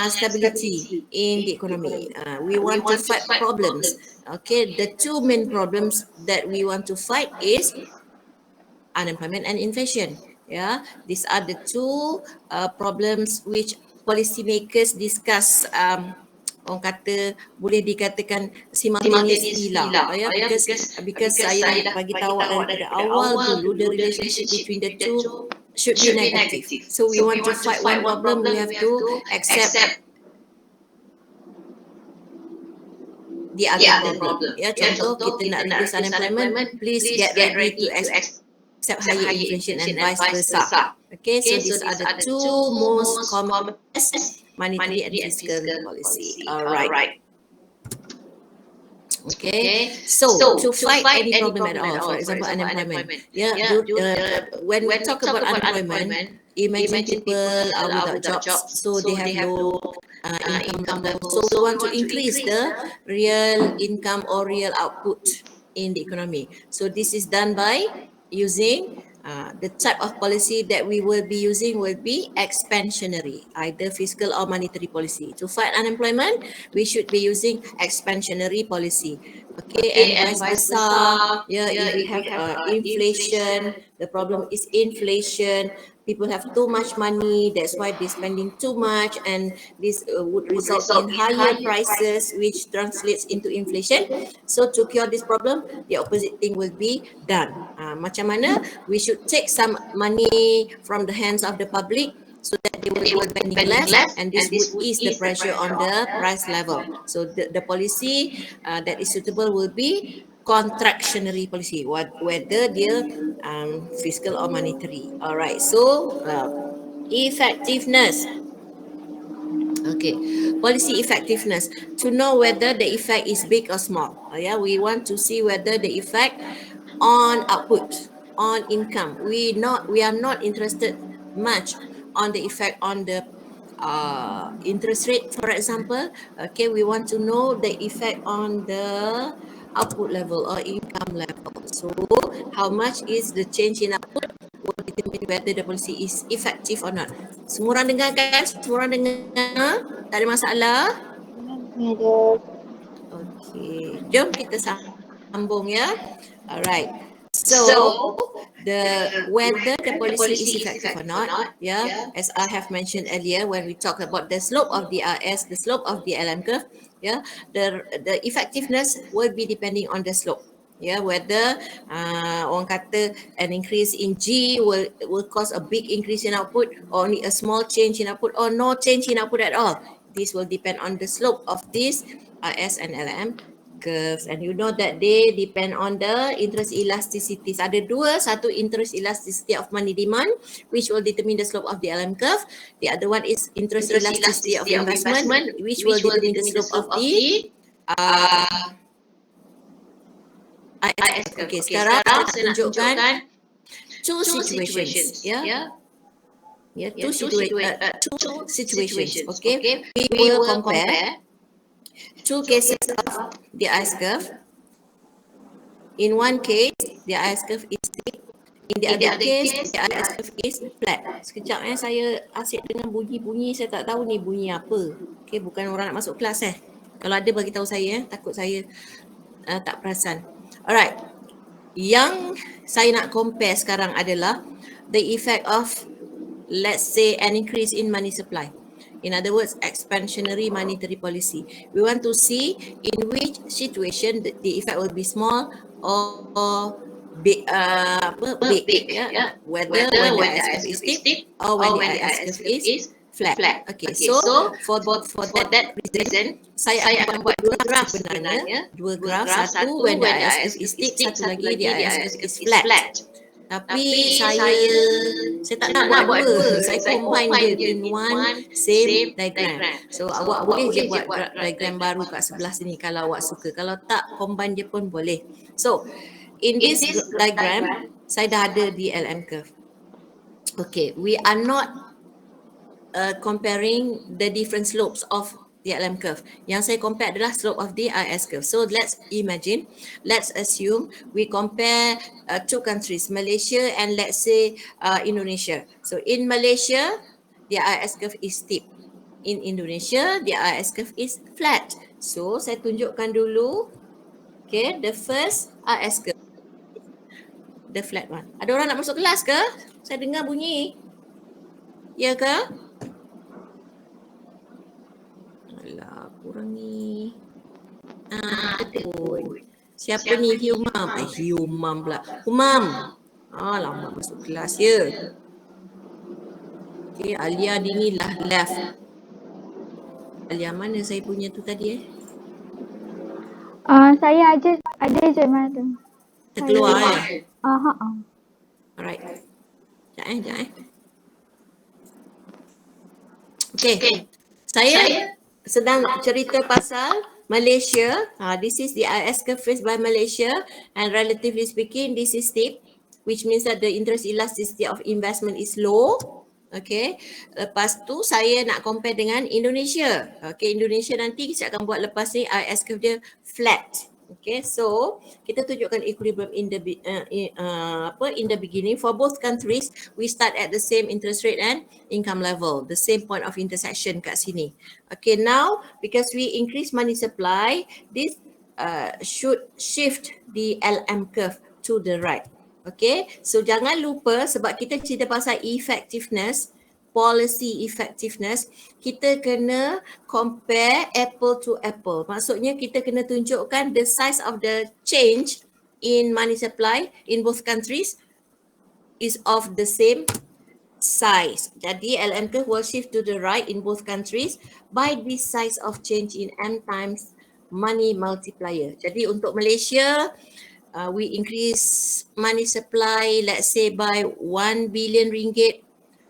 stability in the economy. We want to fight problems. Okay, the two main problems that we want to fight is unemployment and inflation. Yeah, these are the two problems which policymakers discuss. Orang kata boleh dikatakan simultaneously lah, ya, because saya dah bagi tahu daripada awal dulu, the relationship between the two should be negative. So we want to fight one problem, we have to accept the other problem. Ya, contoh kita nak reduce unemployment, please get ready to accept higher inflation and vice versa. Okay, so these are the two most common monetary and fiscal policy. Alright. Okay, so to fight any problem at all, for example unemployment. When we talk about unemployment, imagine people are without jobs, so they have low income level. So we want to increase the real income or real output in the economy. So this is done by using the type of policy that we will be using will be expansionary, either fiscal or monetary policy. To fight unemployment, we should be using expansionary policy. Okay, and vice versa. Yeah, if we have inflation, the problem is inflation. People have too much money, that's why they're spending too much, and this would result in higher prices, which translates into inflation. So to cure this problem, the opposite thing will be done. Macam mana? We should take some money from the hands of the public so that they will be spending less, and this would ease the pressure on the price level. So the policy that is suitable will be contractionary policy, whether dia fiscal or monetary. Alright, so effectiveness. Okay, policy effectiveness, to know whether the effect is big or small. We want to see whether the effect on output, on income. We are not interested much on the effect on the interest rate, for example. Okay, we want to know the effect on the output level or income level. So how much is the change in output will determine whether the policy is effective or not. Semua orang dengar kan? Semua orang dengar? Tak ada masalah? Okay, jom kita sambung ya. Alright. So whether the policy is effective or not, as I have mentioned earlier when we talked about the slope of the RS, the slope of the LM curve, the effectiveness will be depending on the slope. Whether orang kata an increase in G will cause a big increase in output, or only a small change in output, or no change in output at all. This will depend on the slope of this RS and LM curves, and you know that they depend on the interest elasticities. Ada dua, satu interest elasticity of money demand, which will determine the slope of the LM curve. The other one is interest elasticity of investment, which will determine the slope of the IS. Okay, sekarang saya nak tunjukkan two situations. Two situations. Okay, we will compare two cases of the IS curve. In one case, the IS curve is steep. In the other case, the IS curve is flat. Sekejap saya asyik dengan bunyi-bunyi, saya tak tahu ni bunyi apa. Okay, bukan orang nak masuk kelas Kalau ada bagi tahu saya, takut saya tak perasan. Alright. Yang saya nak compare sekarang adalah the effect of, let's say, an increase in money supply. In other words, expansionary monetary policy. We want to see in which situation the effect will be small or big, whether when the IS curve is steep or when the IS curve is flat. Okay, so for that reason, saya akan buat dua graf sebenarnya. Dua graf, satu when the IS curve is steep, satu lagi the IS curve is flat. Tapi saya tak nak buat dua. Saya combine dia in one same diagram. So awak boleh je buat diagram baru kat sebelah sini kalau awak suka. Kalau tak, combine dia pun boleh. So in this diagram, saya dah ada di LM curve. Okay, we are not comparing the different slopes of the LM curve. Yang saya compare adalah slope of the IS curve. So let's assume we compare two countries, Malaysia and let's say Indonesia. So in Malaysia, the IS curve is steep. in Indonesia, the RS curve is flat. So, saya tunjukkan dulu. Okay, the first RS curve. The flat one. Ada orang nak masuk kelas ke? Saya dengar bunyi. Ya ke? Alah, kurang ni. Betul. Siapa ni? Humam. Humam pula. Humam. Lama masuk kelas ya. Okay, Alia Dini lah left. Alia mana saya punya tu tadi Saya ada je madam. Terkeluar Alright. Sekejap Okay. Saya sedang cerita pasal Malaysia. This is the IS curve faced by Malaysia, and relatively speaking, this is steep, which means that the interest elasticity of investment is low. Okay. Lepas tu saya nak compare dengan Indonesia. Okay, Indonesia nanti saya akan buat lepas ni IS curve dia flat. Okay, so kita tunjukkan equilibrium in the beginning for both countries. We start at the same interest rate and income level, the same point of intersection kat sini. Okay, now because we increase money supply, this should shift the LM curve to the right. Okay, so jangan lupa sebab kita cerita pasal effectiveness, policy effectiveness, kita kena compare apple to apple. Maksudnya kita kena tunjukkan the size of the change in money supply in both countries is of the same size. Jadi LM curve will shift to the right in both countries by this size of change in M times money multiplier. Jadi untuk Malaysia, we increase money supply, let's say by 1 billion ringgit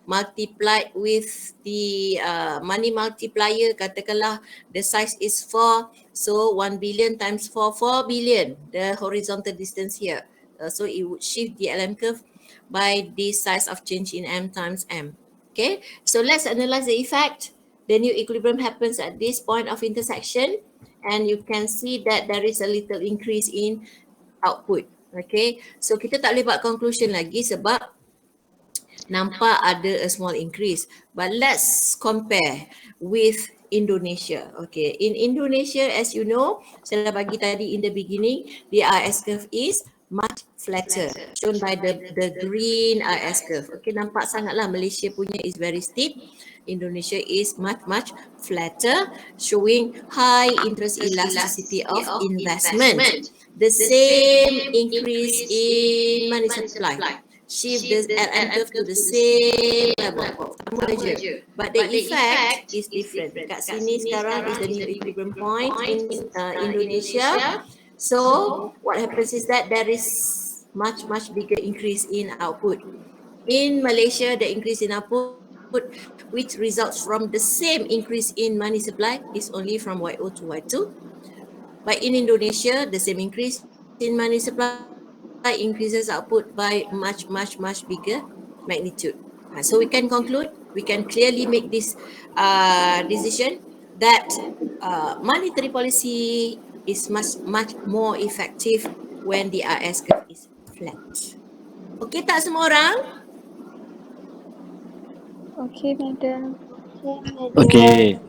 multiplied with the money multiplier, katakanlah the size is 4, so 1 billion times 4 billion, the horizontal distance here. So it would shift the LM curve by the size of change in M times M. Okay, so let's analyze the effect. The new equilibrium happens at this point of intersection, and you can see that there is a little increase in output. Okay, so kita tak boleh buat conclusion lagi sebab nampak ada a small increase. But let's compare with Indonesia. Okay, in Indonesia, as you know, saya dah bagi tadi in the beginning, the RS curve is much flatter, shown by the green RS curve. Okay, nampak sangatlah Malaysia punya is very steep. Indonesia is much flatter, showing high interest elasticity of investment. The same increase in money supply. Shift the LM curve to the same level. Sama je. But the effect is different. Kat sini sekarang is the new equilibrium point in Indonesia. So what happens is that there is much bigger increase in output. In Malaysia, the increase in output, which results from the same increase in money supply, is only from Y0 to Y2. But in Indonesia, the same increase in money supply increases output by much bigger magnitude. So we can conclude, we can clearly make this decision that monetary policy is much more effective when the RS curve is flat. Okay tak semua orang? Okay, madam. Okay.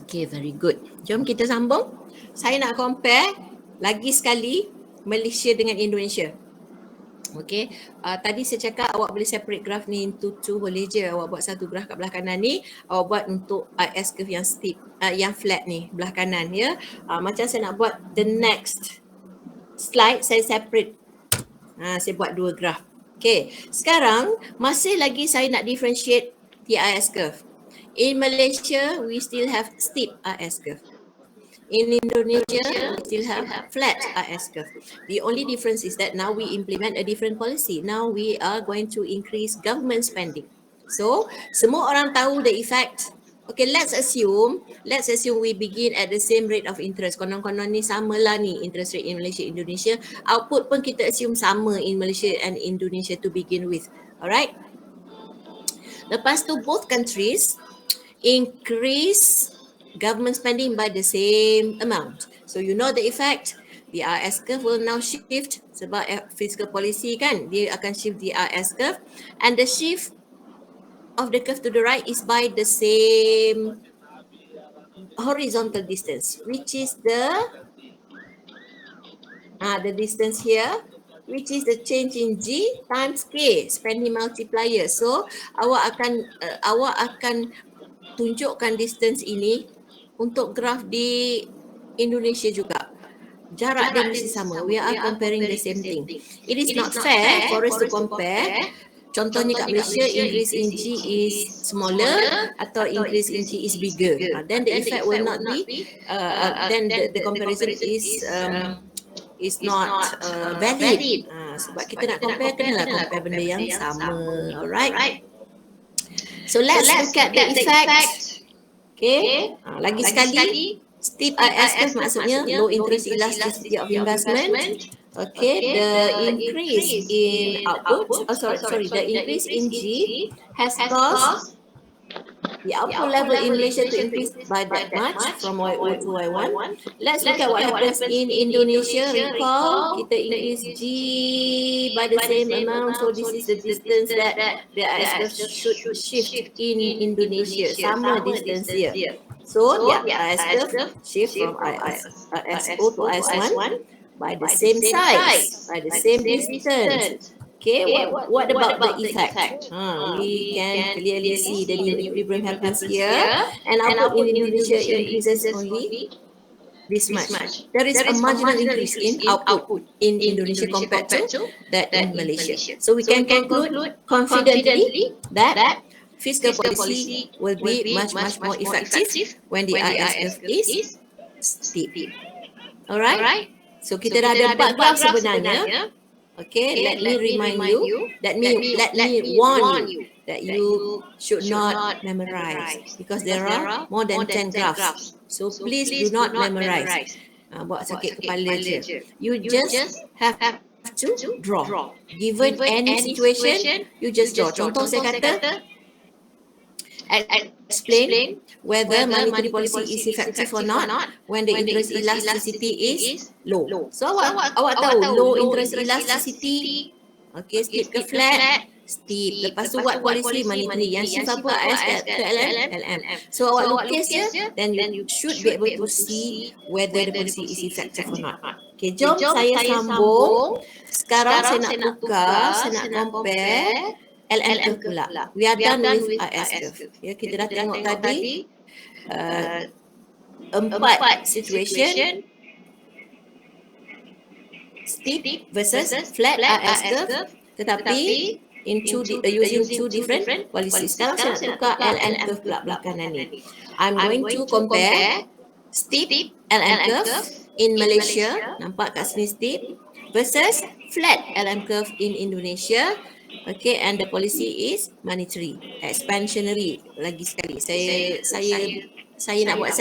Okay, very good. Jom kita sambung. Saya nak compare lagi sekali Malaysia dengan Indonesia. Okay, tadi saya cakap awak boleh separate graph ni into two, boleh je. Awak buat satu graph kat belah kanan ni, awak buat untuk IS curve yang steep, yang flat ni, belah kanan ya. Macam saya nak buat the next slide, saya separate. Saya buat dua graph. Okay, sekarang masih lagi saya nak differentiate the IS curve. In Malaysia, we still have steep IS curve. In Indonesia, we still have flat IS curve. The only difference is that now we implement a different policy. Now we are going to increase government spending. So, semua orang tahu the effect. Okay, let's assume we begin at the same rate of interest. Konon-konon ni samalah ni interest rate in Malaysia, Indonesia. Output pun kita assume sama in Malaysia and Indonesia to begin with. Alright. Lepas tu both countries increase government spending by the same amount. So you know the effect. The RS curve will now shift sebab fiscal policy kan, dia akan shift the RS curve, and the shift of the curve to the right is by the same horizontal distance, which is the distance here, which is the change in G times K, spending multiplier. So awak akan tunjukkan distance ini untuk graf di Indonesia juga. Jarak dia mesti sama. We are comparing the same thing. It is not fair for us to compare. Contohnya kat Malaysia, increase in G is smaller atau increase in G is bigger. Then the effect will not be, then the comparison is not valid. Sebab kita nak compare, kenalah compare benda yang sama. Alright. So let's look at the effect. Okay. Lagi sekali, steep IS curve maksudnya low interest elasticity of investment. Okay, the increase in output, the increase in G has caused the output level in Malaysia to increase by that much from Y0 to Y1. Let's look at what happens in Indonesia. Recall, kita increase G by the same amount, so this is the distance that the IS curve should shift in Indonesia. Sama distance here. So the IS curve shift from ISO to IS1 by the same size, by the same distance. Okay, what about the effect? We can clearly see the new equilibrium happens here, and output in Indonesia increases only this much. There is a marginal increase in output in Indonesia compared to that in Malaysia. So we can conclude confidently that fiscal policy will be much more effective when the IS curve is steep. Alright? So kita dah ada 4 graf sebenarnya. Okay, let me remind you, let me warn you that you should not memorize because there are more than 10 graphs. So please do not memorize. Buat sakit kepala je. You just have to draw. Given any situation, you just draw. Contoh saya kata, explain whether monetary policy is effective or not when the interest elasticity is low. So awak tahu low interest elasticity, okay, steep ke flat, steep. Lepas tu buat policy monetary yang shift apa, IS ke LM. So awak lukis je, then you should be able to see whether the policy is effective or not. Okay, jom saya sambung. Sekarang saya nak buka, saya nak compare LM curve pula. We are done with IS curve. Ya, kita dah tengok tadi 4 situation, steep versus flat IS curve, tetapi using two different policies. Sekarang saya nak buka LM curve pula belakangan ni. I'm going to compare steep LM curve in Malaysia, nampak kat sini steep, versus flat LM curve in Indonesia. Okay, and the policy is monetary, expansionary. Lagi sekali, saya nak buat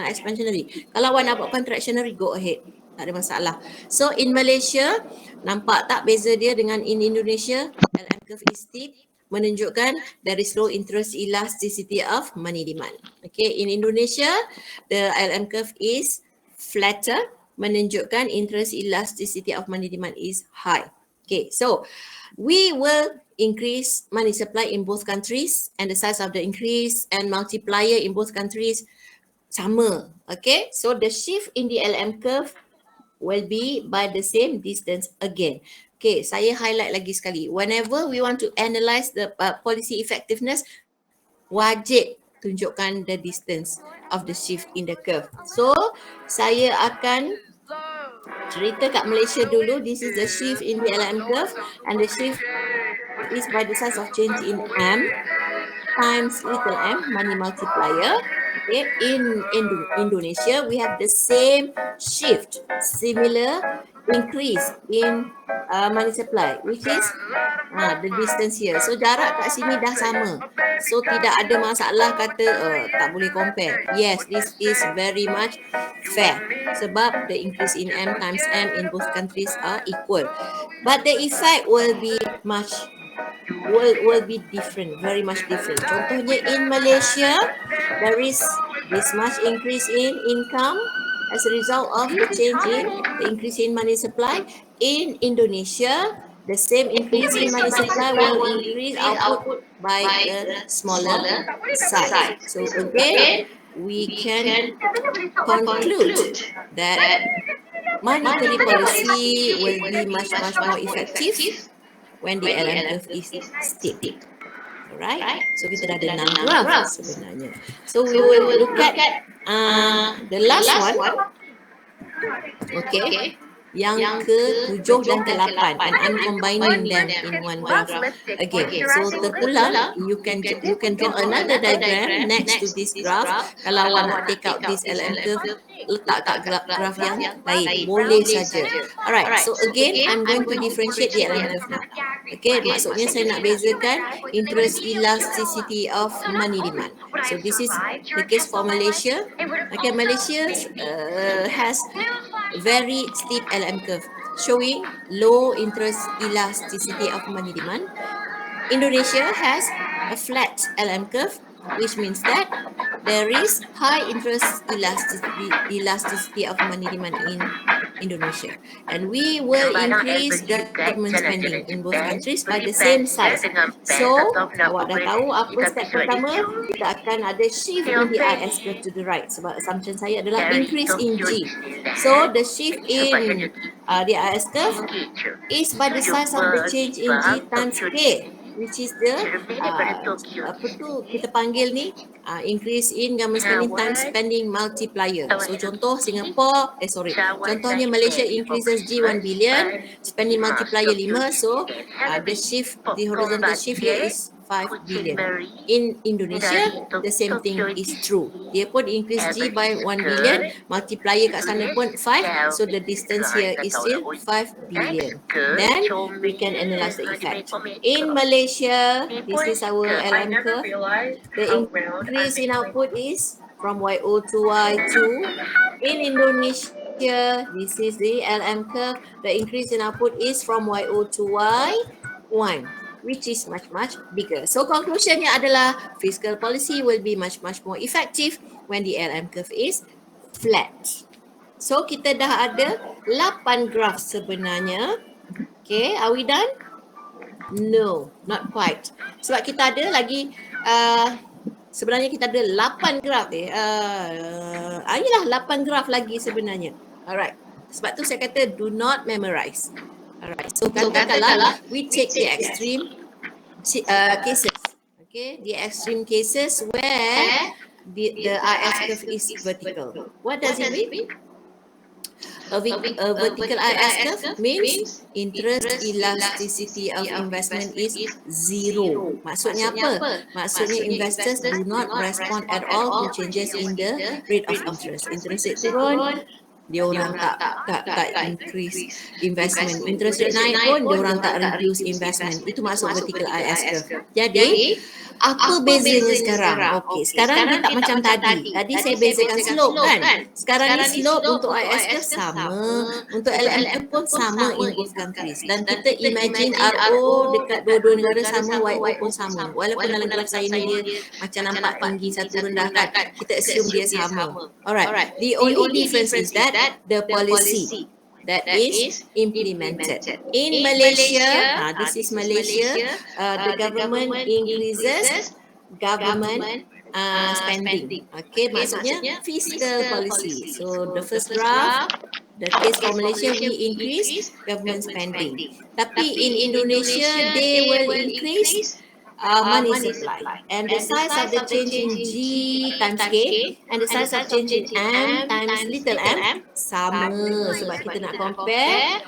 expansionary. Kalau awak nak buat contractionary, go ahead, tak ada masalah. So in Malaysia, nampak tak beza dia dengan in Indonesia? LM curve is steep, menunjukkan there is low interest elasticity of money demand. Okay, in Indonesia, the LM curve is flatter, menunjukkan interest elasticity of money demand is high. Okay, so we will increase money supply in both countries, and the size of the increase and multiplier in both countries sama. Okay, so the shift in the LM curve will be by the same distance again. Okay, saya highlight lagi sekali. Whenever we want to analyze the policy effectiveness, wajib tunjukkan the distance of the shift in the curve. So saya akan cerita kat Malaysia dulu. This is the shift in the LM curve, and the shift is by the size of change in M times little m, money multiplier. Okay, in Indonesia, we have the same shift, similar increase in money supply, which is the distance here. So jarak kat sini dah sama. So tidak ada masalah kata tak boleh compare. Yes, this is very much fair sebab the increase in M times M in both countries are equal. But the effect will be different, very much different. Contohnya in Malaysia, there is this much increase in income as a result of the change in the increase in money supply. In Indonesia, The same increase in money supply will increase output by a smaller size. So again, we can conclude that monetary policy will be much more effective when the LM curve is steep. Alright, so kita dah ada 6 graph sebenarnya. So we will look at the last one. Okay, yang ke-7 dan ke-8, and I'm combining them in one graph again. So terpulang, you can draw another diagram next to this graph. Kalau awak nak take out this LM curve, letak kat graph yang lain, boleh saja. Alright, so again, I'm going to differentiate the LM curve now. Okay, maksudnya saya nak bezakan interest elasticity of money demand. So this is the case for Malaysia. Okay, Malaysia has very steep LM curve showing low interest elasticity of money demand. Indonesia has a flat LM curve, which means that there is high interest elasticity of money demand in Indonesia, and we will increase government spending in both countries by the same size. So awak dah tahu apa step pertama, kita akan ada shift in the IS curve to the right, sebab assumption saya adalah increase in G. So the shift in the IS curve is by the size of the change in G times K, which is the apa tu kita panggil ni increase in government spending times spending multiplier. So contoh Singapore, contohnya Malaysia increases G 1 billion, spending multiplier 5, so the horizontal shift here is 5 billion. In Indonesia, the same thing is true. Dia pun increase G by 1 billion, multiplier kat sana pun 5, so the distance here is still 5 billion. Then we can analyze the effect. In Malaysia, this is our LM curve. The increase in output is from YO to Y2. In Indonesia, this is the LM curve. The increase in output is from YO to Y1, which is much bigger. So conclusionnya adalah fiscal policy will be much more effective when the LM curve is flat. So kita dah ada 8 graph sebenarnya. Okay, are we done? No, not quite. Sebab kita ada lagi sebenarnya kita ada 8 graph Yalah 8 graph lagi sebenarnya. Alright. Sebab tu saya kata do not memorize. Alright. So katakanlah we take the extreme cases. Okay, the extreme cases where the IS curve is vertical. What does it mean? A vertical IS curve means interest elasticity of investment is zero. Maksudnya apa? Maksudnya investors do not respond at all to changes in the rate of interest. Interest rate turun, dia orang tak increase investment. Interest rate naik pun, dia orang tak reduce investment. Itu maksud vertical IS curve. Jadi, apa bezanya sekarang? Okey, sekarang dia tak macam tadi. Tadi saya bezakan slope kan? Sekarang ni slope untuk IS curve sama, untuk LM curve pun sama in both countries. Dan kita imagine RO dekat dua-dua negara sama, YO pun sama. Walaupun dalam graf saya ni dia macam nampak tinggi satu rendah kan, kita assume dia sama. Alright, the only difference is that the policy that is implemented. In Malaysia, this is Malaysia, the government increases government spending. Okay, maksudnya fiscal policy. So the first graph, the case for Malaysia, we increase government spending. Tapi in Indonesia, they will increase money supply, and the size of the change in G times K and the size of change in M times little m sama, sebab kita nak compare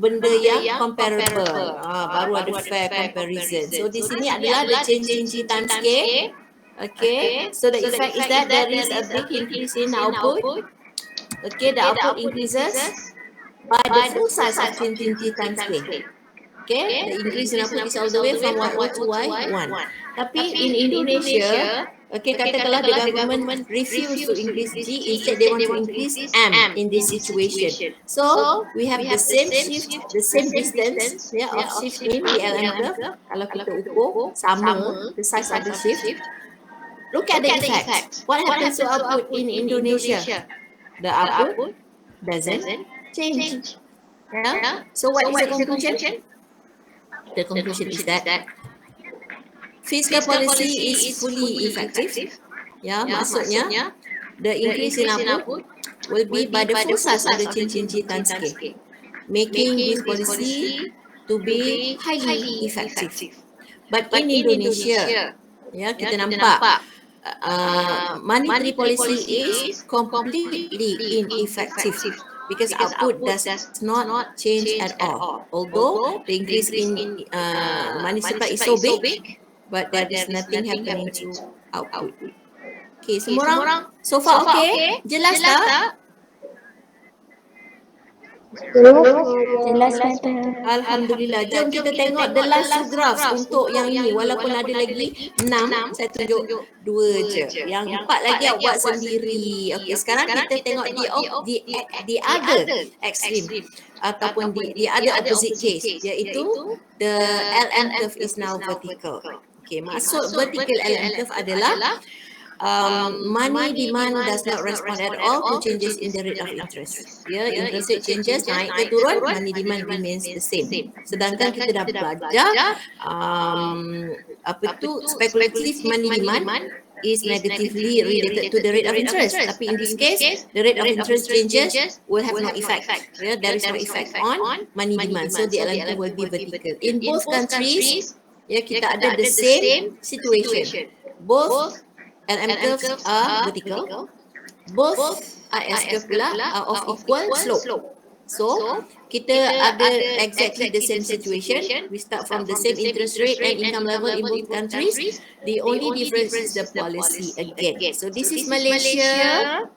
benda yang comparable, baru ada fair comparison. So di sini adalah the change in G times K. Okay, so the effect is that there is a big increase in output. Okay, the output increases by the full size of change in G times K. Okay, the increase in output is all the way from Y0 to Y1. Tapi in Indonesia, okay, katakanlah the government refuse to increase G, instead they want to increase M in this situation. So we have the same shift, the same distance of shift in the LM curve. Kalau kita ukur sama the size of the shift, look at the effect. What happens to output in Indonesia? The output doesn't change. Yeah. So what is the conclusion? The conclusion is that fiscal policy is fully effective. Ya, maksudnya the increase in output will be by the full size of the change in G time scale, making this policy to be highly effective. But in Indonesia, ya, kita nampak monetary policy is completely ineffective because output does not change at all. Although the increase in money supply is so big, but there is nothing happening to output. Okay, semua orang so far okay? Jelas tak? Jelas, madam. Alhamdulillah. Jom kita tengok the last two graphs untuk yang ini. Walaupun ada lagi 6, saya tunjuk 2 je. Yang 4 lagi awak buat sendiri. Okey, sekarang kita tengok the other extreme ataupun the other opposite case, iaitu the LM curve is now vertical. Okey, maksud vertical LM curve adalah money demand does not respond at all to changes in the rate of interest. Ya, interest rate changes, naik ke turun, money demand remains the same. Sedangkan kita dah belajar apa tu speculative money demand is negatively related to the rate of interest. Tapi in this case, the rate of interest changes will have no effect. Yeah, there is no effect on money demand. So the LM curve will be vertical. In both countries, ya, kita ada the same situation. Both LM curves are vertical. Both IS curve pula are of equal slope. So, kita ada exactly the same situation. We start from the same interest rate and income level in both countries. The only difference is the policy again. So, this is Malaysia.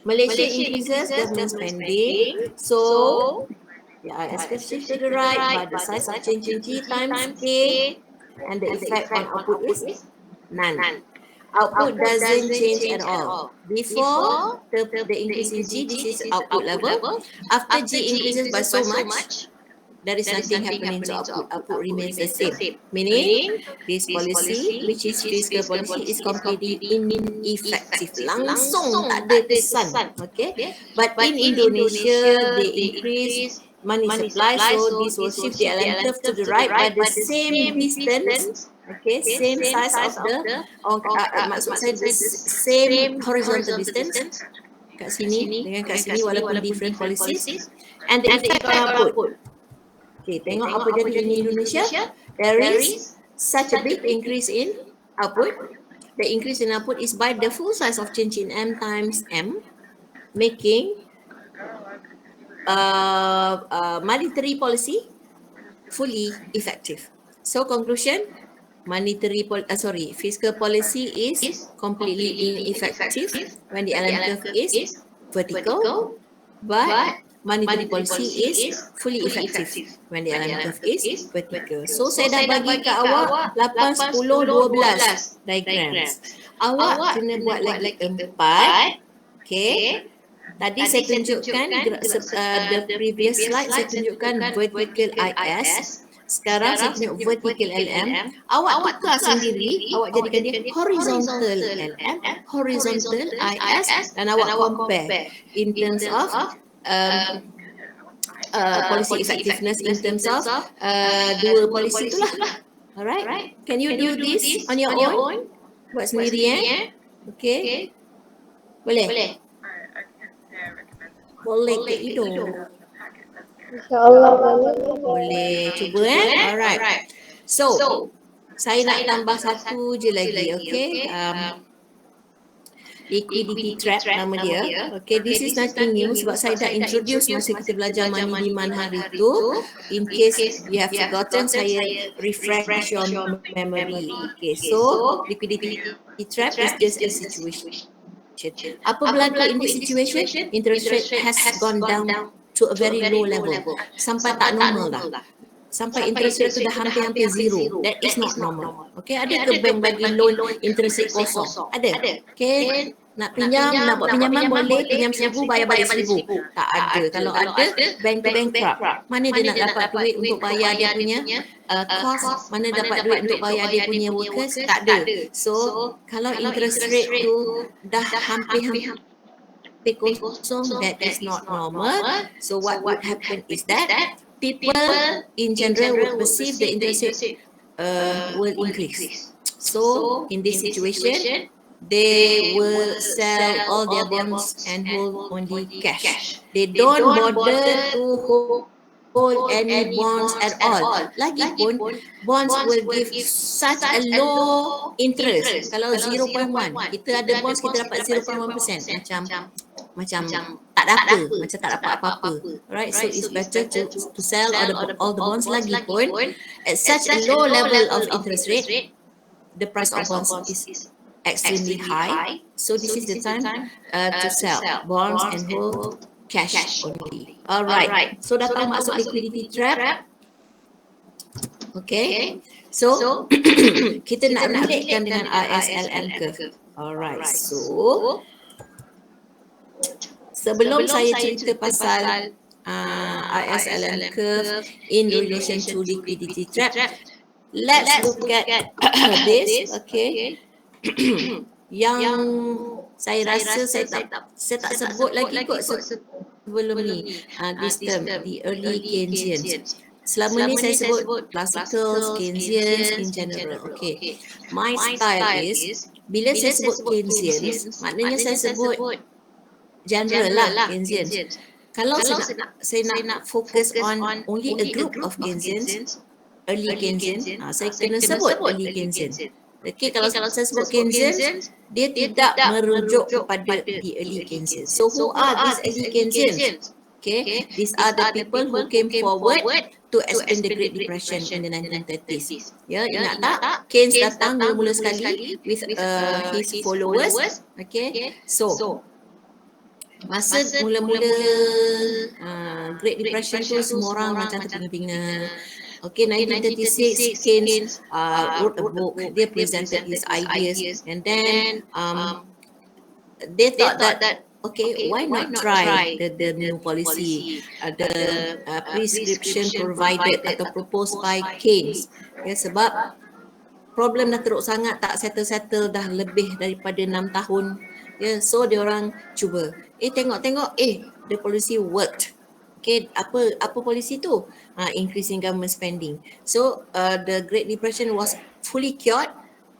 Malaysia increases government spending. So, the IS curve shifts to the right, but the size of change in G times K and the effect on output is none. Output doesn't change at all. Before the increase in G, this is output level. After G increases by so much, there is nothing happening to output. Output remains the same. Meaning, this policy, which is fiscal policy, is completely ineffective. Langsung tak ada kesan. Okay? But in Indonesia, they increase money supply, so this will shift the LM curve to the right by the same distance. Okay, same size of the, maksud saya the same horizontal distance kat sini dengan kat sini walaupun different policies, and the effect on output. Okay, tengok apa jadi in Indonesia. There is such a big increase in output. The increase in output is by the full size of change in M times M, making monetary policy fully effective. So conclusion, fiscal policy is completely ineffective when the LM curve is vertical, but monetary policy is fully effective when the LM curve is vertical. So saya dah bagi kat awak 8, 10, 12 diagrams. Awak kena buat lagi 4. Okay. Tadi saya tunjukkan the previous slide, saya tunjukkan vertical IS. Sekarang saya tunjuk vertical LM. Awak tukar sendiri, awak jadikan dia horizontal LM, horizontal IS, dan awak compare in terms of policy effectiveness, in terms of dua policy itulah. Alright, can you do this on your own? Buat sendiri Okay. Boleh? Boleh ke hidung? InsyaAllah boleh. Cuba Alright. So, saya nak tambah satu je lagi, okay? Liquidity trap nama dia. Okay, this is nothing new sebab saya dah introduce masa kita belajar money demand hari tu. In case you have forgotten, saya refresh your memory. Okay, so liquidity trap is just a situation. Apa berlaku in this situation? Interest rate has gone down to a very low level. Sampai tak normal dah. Sampai interest rate tu dah hampir-hampir zero. That is not normal. Okay, ada ke bank bagi loan interest rate kosong? Ada. Okay, nak pinjam, nak buat pinjaman boleh, pinjam 1,000 bayar balik 1,000. Tak ada. Kalau ada, bank tu bankrupt. Mana dia nak dapat duit untuk bayar dia punya cost, mana dapat duit untuk bayar dia punya workers? Tak ada. So, kalau interest rate tu dah hampir pxzm, that is not normal. So what would happen is that people in general would perceive the interest rate will increase. So in this situation, they will sell all their bonds and hold only cash. They don't bother to hold any bonds at all. Lagipun, bonds will give such a low interest. Kalau 0.1, kita ada bonds, kita dapat 0.1%. Macam tak ada apa, macam tak dapat apa-apa. Right, so it's better to sell all the bonds lagipun at such a low level of interest rate. The price of bonds is extremely high. So this is the time to sell bonds and hold cash only. Alright. So datang masuk liquidity trap. Okay. So kita nak relatekan dengan ISLM curve. Alright. So sebelum saya cerita pasal ISLM curve in relation to liquidity trap, let's look at this. Okay. Yang saya rasa saya tak sebut lagi kot sebelum ni, this term, the early Keynesians. Selama ni saya sebut classical Keynesians in general. Okay, my style is bila saya sebut Keynesians, maknanya saya sebut general lah Keynesians. Kalau saya nak fokus on only a group of Keynesians, early Keynesians, saya kena sebut early Keynesians. Okay, kalau saya sebut Keynesians, dia tidak merujuk kepada the early Keynesians. So who are these early Keynesians? Okay, these are the people who came forward to explain the Great Depression in the 1930s. Ya, ingat tak? Keynes datang mula-mula sekali with his followers. Okay, so masa mula-mula Great Depression tu semua orang macam terpinga-pinga. Okay, 1936, Keynes wrote a book. They presented his ideas, and then they thought that okay, why not try the new policy, the prescription provided atau proposed by Keynes. Ya, sebab problem dah teruk sangat, tak settle dah lebih daripada 6 tahun. Ya, so dia orang cuba. Tengok, the policy worked. Okay, apa polisi tu? Increasing government spending. So the Great Depression was fully cured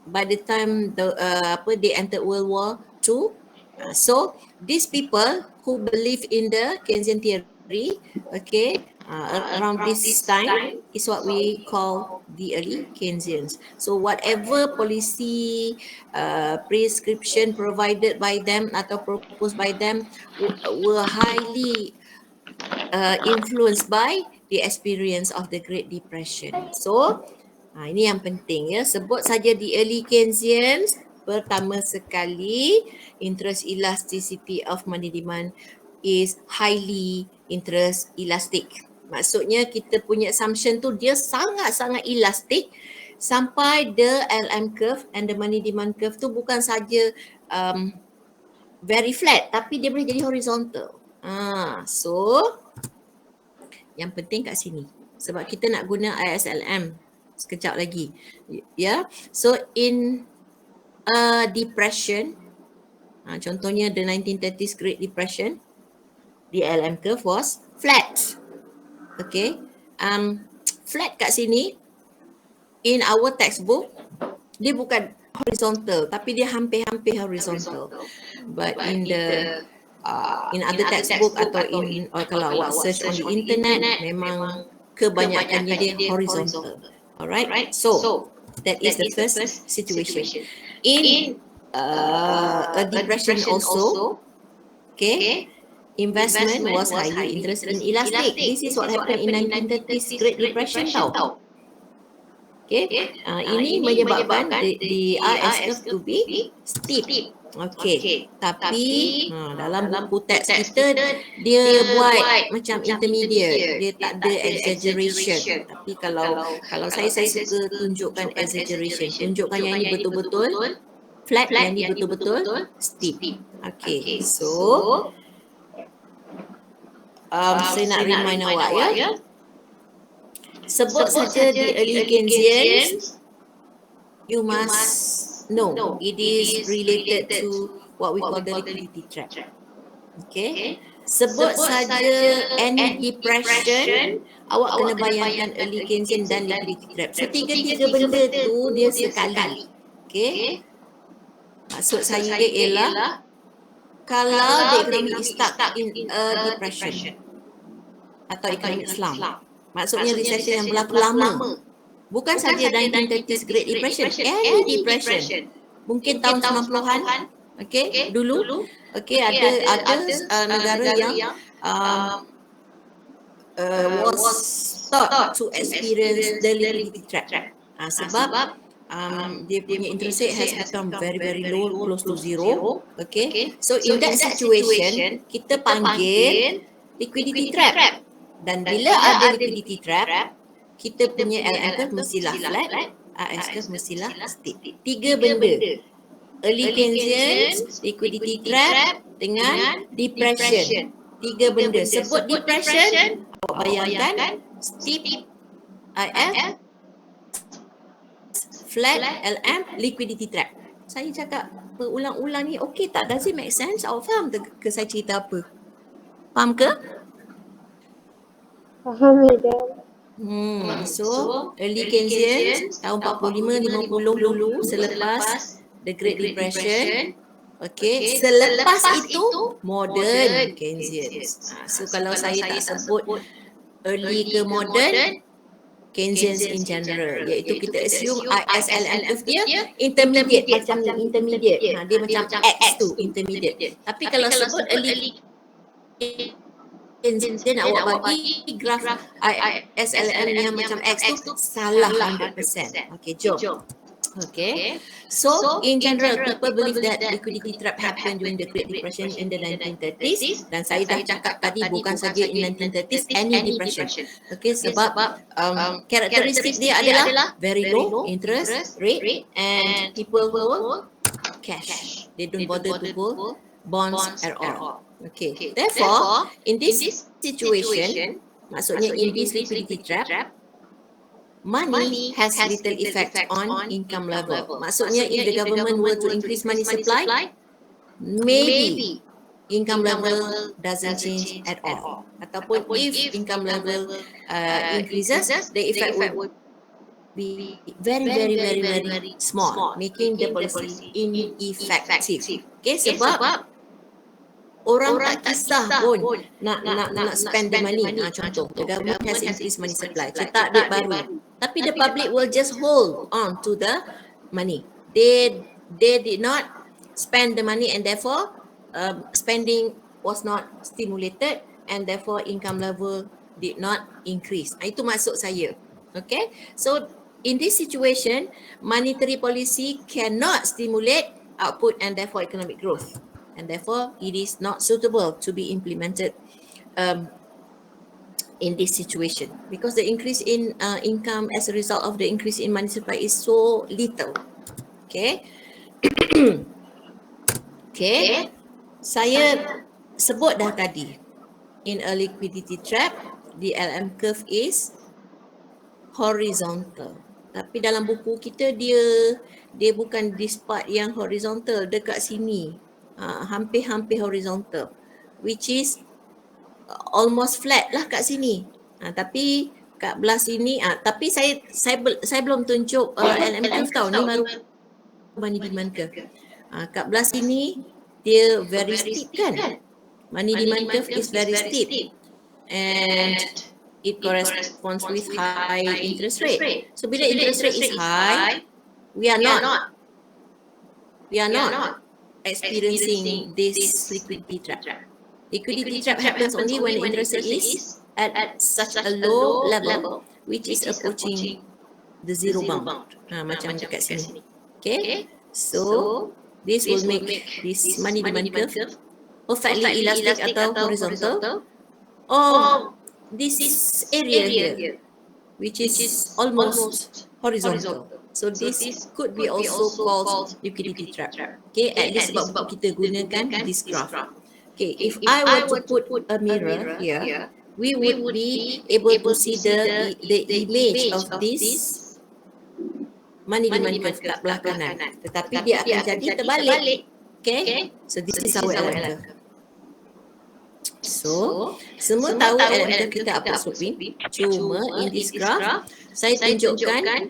by the time they entered World War II. So these people who believe in the Keynesian theory, okay, around this time is what we call the early Keynesians. So whatever policy prescription provided by them atau proposed by them were highly influenced by the experience of the Great Depression. So ini yang penting ya, sebut saja the early Keynesians. Pertama sekali, interest elasticity of money demand is highly interest elastic. Maksudnya kita punya assumption tu dia sangat-sangat elastic sampai the LM curve and the money demand curve tu bukan saja very flat, tapi dia boleh jadi horizontal. So yang penting kat sini sebab kita nak guna ISLM sekejap lagi. Ya. So in depression, contohnya the 1930s Great Depression, the LM curve was flat. Okay, flat kat sini in our textbook dia bukan horizontal tapi dia hampir-hampir horizontal, but in the in other textbook atau kalau awak search on the internet memang kebanyakannya dia horizontal. Alright, so that is the first situation. In a depression also, okay, investment was highly interest in elastic. This is what happened in 1930s Great Depression tau. Okay, ini menyebabkan the RS curve to be steep. Okay, tapi dalam buku teks kita dia buat macam intermediate, dia tak ada exaggeration. Tapi kalau saya suka tunjukkan exaggeration, tunjukkan yang ini betul-betul flat, yang ini betul-betul steep. Okay, so saya nak remind awak ya, sebut saja the early Keynesians, you must know it is related to what we call the liquidity trap. Okay. Sebut saja any depression, awak kena bayangkan early Keynesian dan liquidity trap. So tiga-tiga benda tu dia sekali. Okay. Maksud saya ialah kalau the economy is stuck in a depression atau economic slump, maksudnya recession yang berlaku lama. Bukan saja 1930s Great Depression, any depression. Mungkin tahun 90-an, okay, dulu, okay, ada negara yang was thought to experience the liquidity trap. Sebab dia punya interest rate has become very low, close to zero. Okay, so in that situation kita panggil liquidity trap. Dan bila ada liquidity trap, kita punya LM curve mestilah flat, AS curve mestilah steep. Tiga benda. Early Keynesian, liquidity trap dengan depression. Tiga benda. Sebut depression, awak bayangkan steep IF, flat LM, liquidity trap. Saya cakap berulang-ulang ni okey tak? Does it make sense? Awak faham ke saya cerita apa? Faham ke? Faham, Madam. So early Keynesian tahun 45-50 dulu selepas the Great Depression. Okay, selepas itu modern Keynesians. So kalau saya tak sebut early ke modern, Keynesians in general, iaitu kita assume ISLM curve dia intermediate, macam intermediate. Dia macam X tu, intermediate. Tapi kalau sebut early Keynesian, awak bagi graf ISLM yang macam X tu salah 100%. Okay, jom. Okay, so in general people believe that liquidity trap happened during the Great Depression in the 1930s, dan saya dah cakap tadi bukan saja in 1930s, any depression. Okay, sebab karakteristik dia adalah very low interest rate and people hold cash. They don't bother to hold bonds at all. Okay, therefore in this situation, maksudnya in this liquidity trap, money has little effect on income level. Maksudnya if the government were to increase money supply, maybe income level doesn't change at all. Ataupun if income level increases, the effect would be very small, making the policy ineffective. Okay, sebab orang tak kisah pun nak spend the money. Contoh, the government has increased money supply, cetak duit baru, tapi the public will just hold on to the money. They did not spend the money, and therefore spending was not stimulated, and therefore income level did not increase. Itu maksud saya. Okay, so in this situation, monetary policy cannot stimulate output and therefore economic growth. And therefore, it is not suitable to be implemented in this situation, because the increase in income as a result of the increase in money supply is so little. Okay. Okay. Saya sebut dah tadi, in a liquidity trap, the LM curve is horizontal. Tapi dalam buku kita dia bukan this part yang horizontal, dekat sini. Hampir horizontal, which is almost flat lah kat sini. Tapi kat belah sini, tapi saya belum tunjuk LM curve tau, ni baru money demand curve. Kat belah sini dia very steep kan, money demand curve is very steep and it corresponds with high interest rate. So bila interest rate is high, we are not experiencing this liquidity trap. Liquidity trap happens only when the interest rate is at such a low level, which is approaching the zero bound. Macam dekat sini. Okay, so this will make this money demand curve perfectly elastic atau horizontal, or this area here, which is almost horizontal. So this could be also called liquidity trap. Okay, at least sebab kita gunakan this graph. Okay, if I were to put a mirror here, we would be able to see the image of this money demand curve kat belah kanan. Tetapi dia akan jadi terbalik. Okay, so this is our LM curve. So, semua tahu LM curve kita upward sloping. Cuma in this graph, saya tunjukkan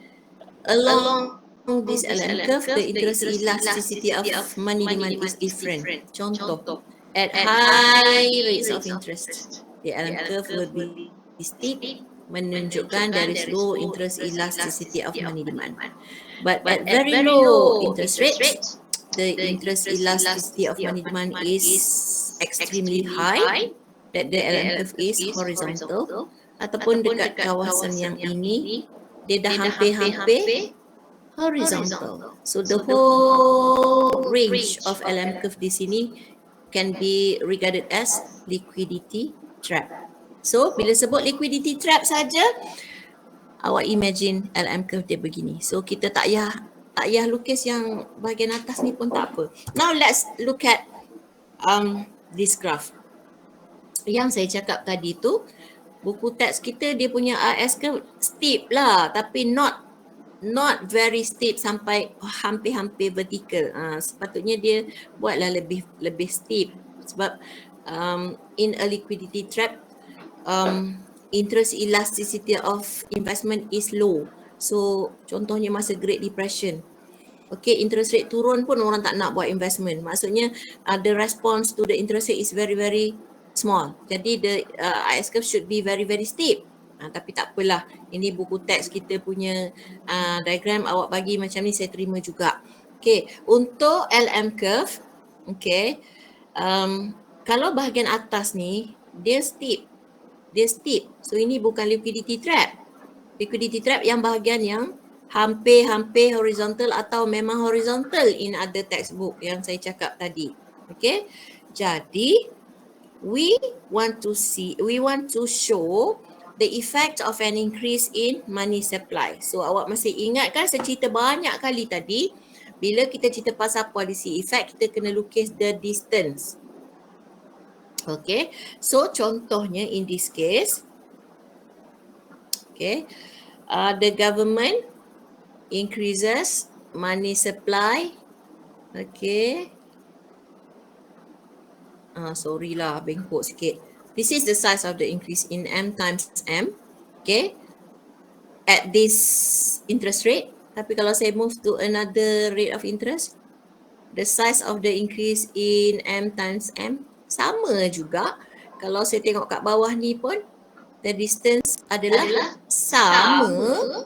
along this LM curve, the interest elasticity of money demand is different. Contoh, at high rates of interest, the LM curve will be steep, menunjukkan there is low interest elasticity of money demand. But at very low interest rates, the interest elasticity of money demand is extremely high, that the LM curve is horizontal, ataupun dekat kawasan yang ini, dia dah hampir-hampir horizontal. So the whole range of LM curve di sini can be regarded as liquidity trap. So bila sebut liquidity trap saja, awak imagine LM curve dia begini. So kita tak payah lukis yang bahagian atas ni pun tak apa. Now let's look at this graph. Yang saya cakap tadi tu, buku teks kita dia punya RS curve steep lah, tapi not very steep sampai hampir-hampir vertical. Sepatutnya dia buatlah lebih steep sebab in a liquidity trap, interest elasticity of investment is low. So contohnya masa Great Depression, okay, interest rate turun pun orang tak nak buat investment. Maksudnya the response to the interest rate is very very small. Jadi the IS curve should be very very steep. Tapi tak apalah, ini buku teks kita punya diagram awak bagi macam ni saya terima juga. Okay, untuk LM curve, okay, kalau bahagian atas ni dia steep. So ini bukan liquidity trap. Liquidity trap yang bahagian yang hampir-hampir horizontal atau memang horizontal in other textbook yang saya cakap tadi. Okay, jadi we want to show the effect of an increase in money supply. So awak masih ingat kan saya cerita banyak kali tadi, bila kita cerita pasal policy effect, kita kena lukis the distance. Okay, so contohnya in this case, okay, the government increases money supply. Okay, sorry lah, bengkok sikit. This is the size of the increase in M times M, okay, at this interest rate. Tapi kalau saya move to another rate of interest, the size of the increase in M times M sama juga. Kalau saya tengok kat bawah ni pun, the distance adalah sama.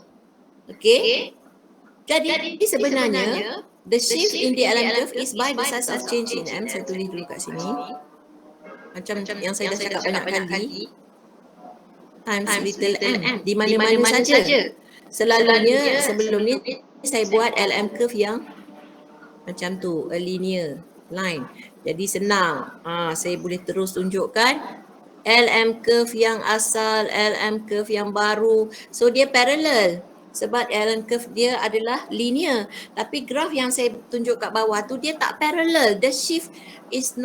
Okay, jadi sebenarnya the shift in the LM curve is by the size of change in M. Saya tulis dulu kat sini. Macam yang saya dah cakap banyak kali, times little m, di mana-mana saja. Selalunya sebelum ni saya buat LM curve yang macam tu, a linear line. Jadi senang, saya boleh terus tunjukkan LM curve yang asal, LM curve yang baru. So dia parallel sebab LM curve dia adalah linear. Tapi graf yang saya tunjuk kat bawah tu dia tak parallel. The shift is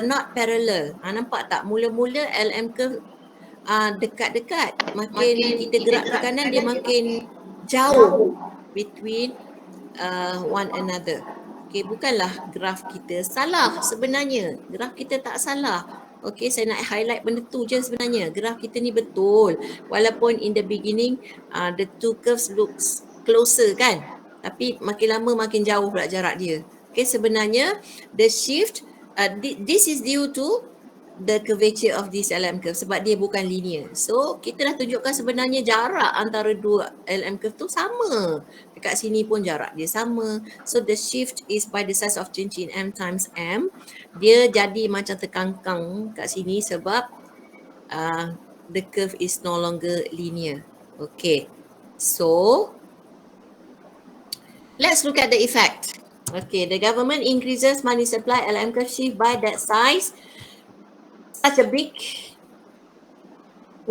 not parallel. Nampak tak? Mula-mula LM curve dekat-dekat. Makin kita gerak ke kanan dia makin jauh between one another. Okay, bukanlah graf kita salah sebenarnya. Graf kita tak salah. Okay, saya nak highlight benda tu je sebenarnya. Graf kita ni betul. Walaupun in the beginning, the two curves looks closer kan. Tapi makin lama makin jauh pula jarak dia. Okay, sebenarnya the shift, this is due to the curvature of this LM curve sebab dia bukan linear. So, kita dah tunjukkan sebenarnya jarak antara dua LM curve tu sama. Dekat sini pun jarak dia sama. So, the shift is by the size of change in M times M. Dia jadi macam terkangkang kat sini sebab the curve is no longer linear. Okay. So, let's look at the effect. Okay, the government increases money supply, LM curve shift by that size. Such a big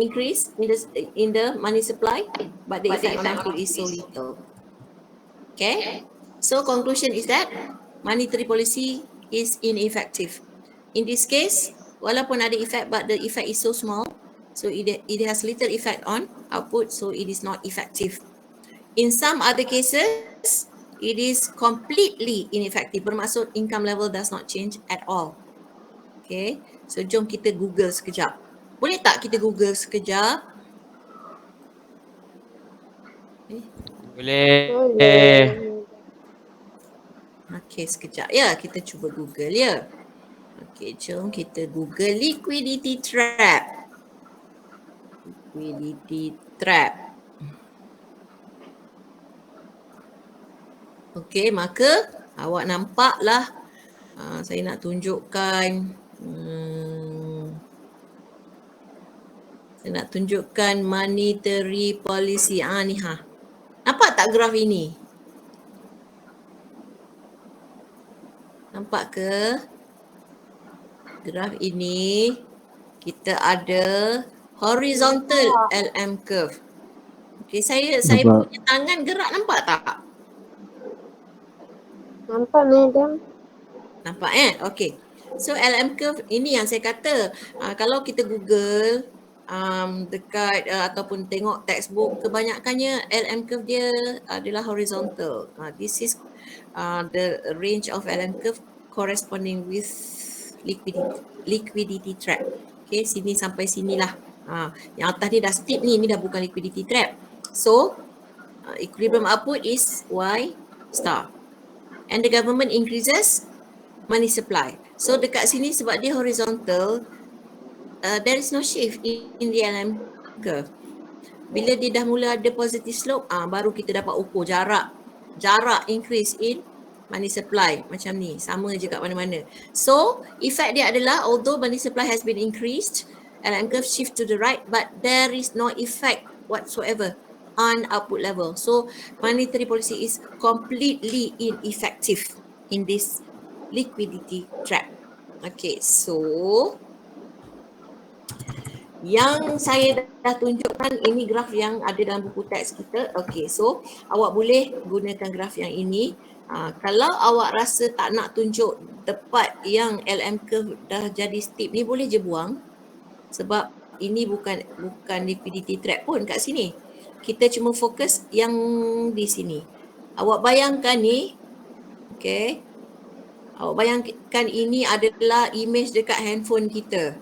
increase in the money supply, but the effect on output is so little. Okay, so conclusion is that monetary policy is ineffective. In this case, walaupun ada effect, but the effect is so small, so it has little effect on output, so it is not effective. In some other cases, it is completely ineffective. Bermaksud income level does not change at all. Okay. So jom kita Google sekejap. Boleh tak kita Google sekejap? Boleh. Okey, sekejap ya, kita cuba Google ya. Okey, jom kita Google liquidity trap. Liquidity trap. Okey, maka awak nampaklah saya nak tunjukkan saya nak tunjukkan monetary policy. Ni nampak tak graf ini? Nampak ke? Graf ini kita ada horizontal LM curve. Okey, saya punya tangan gerak, nampak tak? Nampak, madam. Nampak Okey. So LM curve ini yang saya kata, kalau kita Google dekat ataupun tengok textbook, kebanyakannya LM curve dia adalah horizontal. This is the range of LM curve corresponding with liquidity trap. Okay, sini sampai sinilah. Yang atas ni dah steep ni dah bukan liquidity trap. So equilibrium output is Y star. And the government increases money supply. So dekat sini sebab dia horizontal, there is no shift in the LM curve. Bila dia dah mula ada positive slope, baru kita dapat ukur jarak increase in money supply macam ni, sama je kat mana-mana. So effect dia adalah although money supply has been increased, LM curve shift to the right, but there is no effect whatsoever on output level. So monetary policy is completely ineffective in this liquidity trap. Okay, so yang saya dah tunjukkan ini graf yang ada dalam buku teks kita. Okay, so awak boleh gunakan graf yang ini. Kalau awak rasa tak nak tunjuk tepat yang LM curve dah jadi steep ni, boleh je buang. Sebab ini bukan liquidity trap pun kat sini. Kita cuma fokus yang di sini. Awak bayangkan ni, okay. Awak bayangkan ini adalah image dekat handphone kita.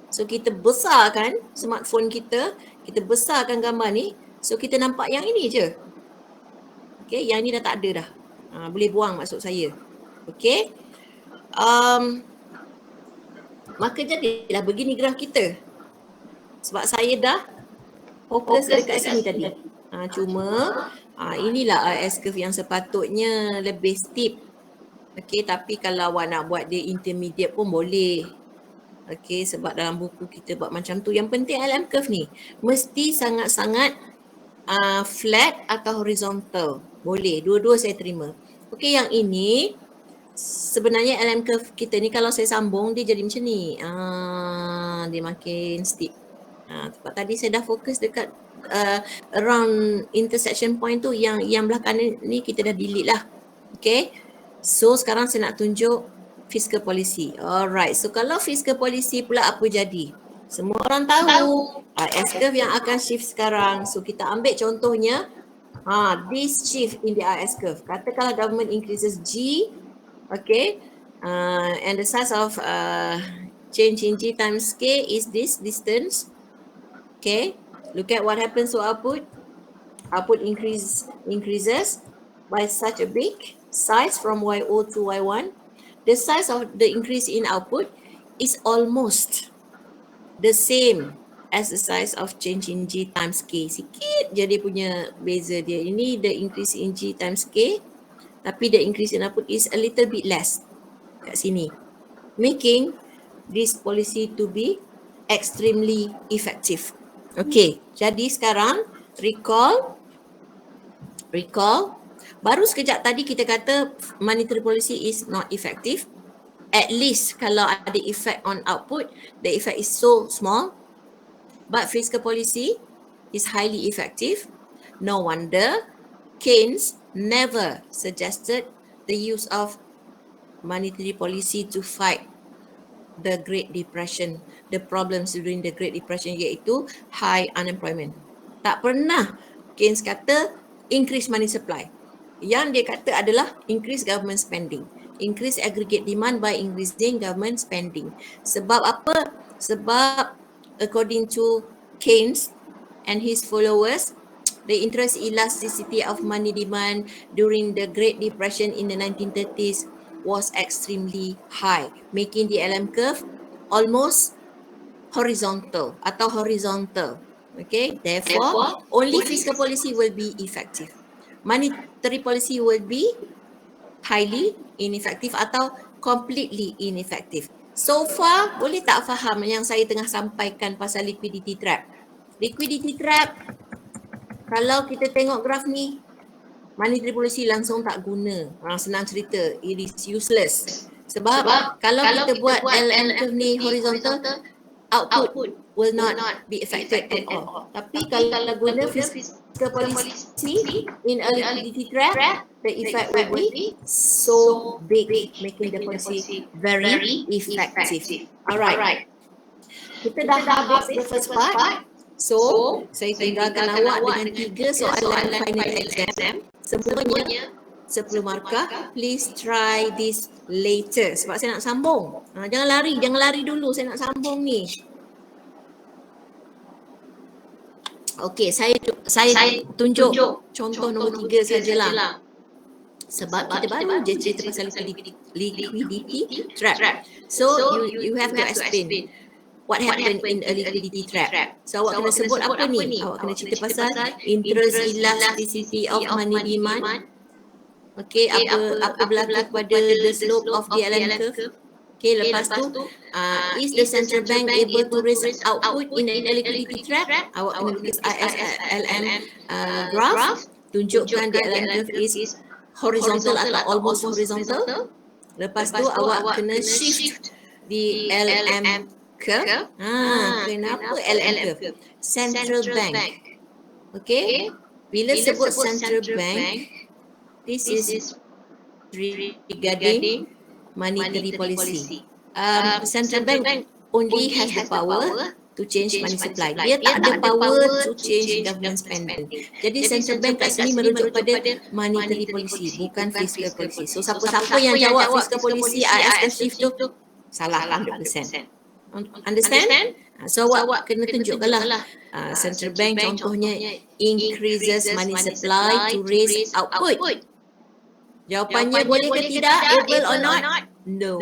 So kita besarkan smartphone kita, kita besarkan gambar ni, so kita nampak yang ini je. Okay, yang ni dah tak ada dah. Boleh buang maksud saya. Okay. Maka jadilah begini graf kita. Sebab saya dah fokus dekat sini tadi. Cuma inilah RS curve yang sepatutnya lebih steep. Okay, tapi kalau awak nak buat dia intermediate pun boleh. Okay, sebab dalam buku kita buat macam tu. Yang penting LM curve ni mesti sangat-sangat flat atau horizontal. Boleh, dua-dua saya terima. Okay, yang ini sebenarnya LM curve kita ni kalau saya sambung dia jadi macam ni. Dia makin steep. Sebab tadi saya dah fokus dekat around intersection point tu, yang belah kanan ni kita dah delete lah. Okay, so sekarang saya nak tunjuk fiscal policy. Alright, so kalau fiscal policy pula apa jadi? Semua orang tahu S curve yang akan shift sekarang. So kita ambil contohnya this shift in the RS curve. Katakanlah government increases G, okay, and the size of change in G times K is this distance. Okay, look at what happens to output. Output increases by such a big size from Y0 to Y1. The size of the increase in output is almost the same as the size of change in G times K. Sikit je dia punya beza dia. Ini the increase in G times K, tapi the increase in output is a little bit less kat sini, making this policy to be extremely effective. Okay, jadi sekarang recall. Baru sekejap tadi kita kata monetary policy is not effective. At least kalau ada effect on output, the effect is so small. But fiscal policy is highly effective. No wonder Keynes never suggested the use of monetary policy to fight the Great Depression, the problems during the Great Depression, iaitu high unemployment. Tak pernah Keynes kata increase money supply. Yang dia kata adalah increase government spending. increase aggregate demand by increasing government spending. Sebab apa? Sebab according to Keynes and his followers, the interest elasticity of money demand during the Great Depression in the 1930s was extremely high, making the LM curve almost horizontal atau horizontal. Okay, therefore, only fiscal policy will be effective. Monetary policy will be highly ineffective atau completely ineffective. So far, boleh tak faham yang saya tengah sampaikan pasal liquidity trap? Liquidity trap, kalau kita tengok graf ni, monetary policy langsung tak guna. Senang cerita, it is useless. Sebab kalau kita buat LM curve ni horizontal, output will not be affected at all. Tapi kalau guna fiscal policy in a liquidity trap, the effect will be so big, making the policy very effective. Alright, kita dah habis the first part. So, saya tinggalkan awak dengan 3 soalan final exam. Semuanya 10 markah. Please try this later. Sebab saya nak sambung. Jangan lari dulu. Saya nak sambung ni. Okey, saya tunjuk contoh nombor 3 sajalah. Sebab kita baru je cerita pasal liquidity trap. So, you have to explain what happened in a liquidity trap. So, awak kena sebut apa ni? Awak kena cerita pasal interest elasticity of money demand. Okay, apa berlaku pada the slope of the LM curve. Okay, lepas tu, is the central bank able to raise output in a liquidity trap? Awak kena tulis ISLM graph. Tunjukkan the LM curve is horizontal atau almost horizontal. Lepas tu, awak kena shift the LM curve. Kenapa LM curve? Central bank. Okay, bila sebut central bank, this is regarding monetary policy. Central bank only has the power to change money supply. Dia tak ada power to change government spending. Jadi central bank kat sini merujuk pada monetary policy, bukan fiscal policy. So siapa-siapa yang jawab fiscal policy, IS shift tu salah 100%. Understand? So awak kena tunjukkanlah central bank contohnya increases money supply to raise output. Jawapannya boleh ke tidak? Able or not? No.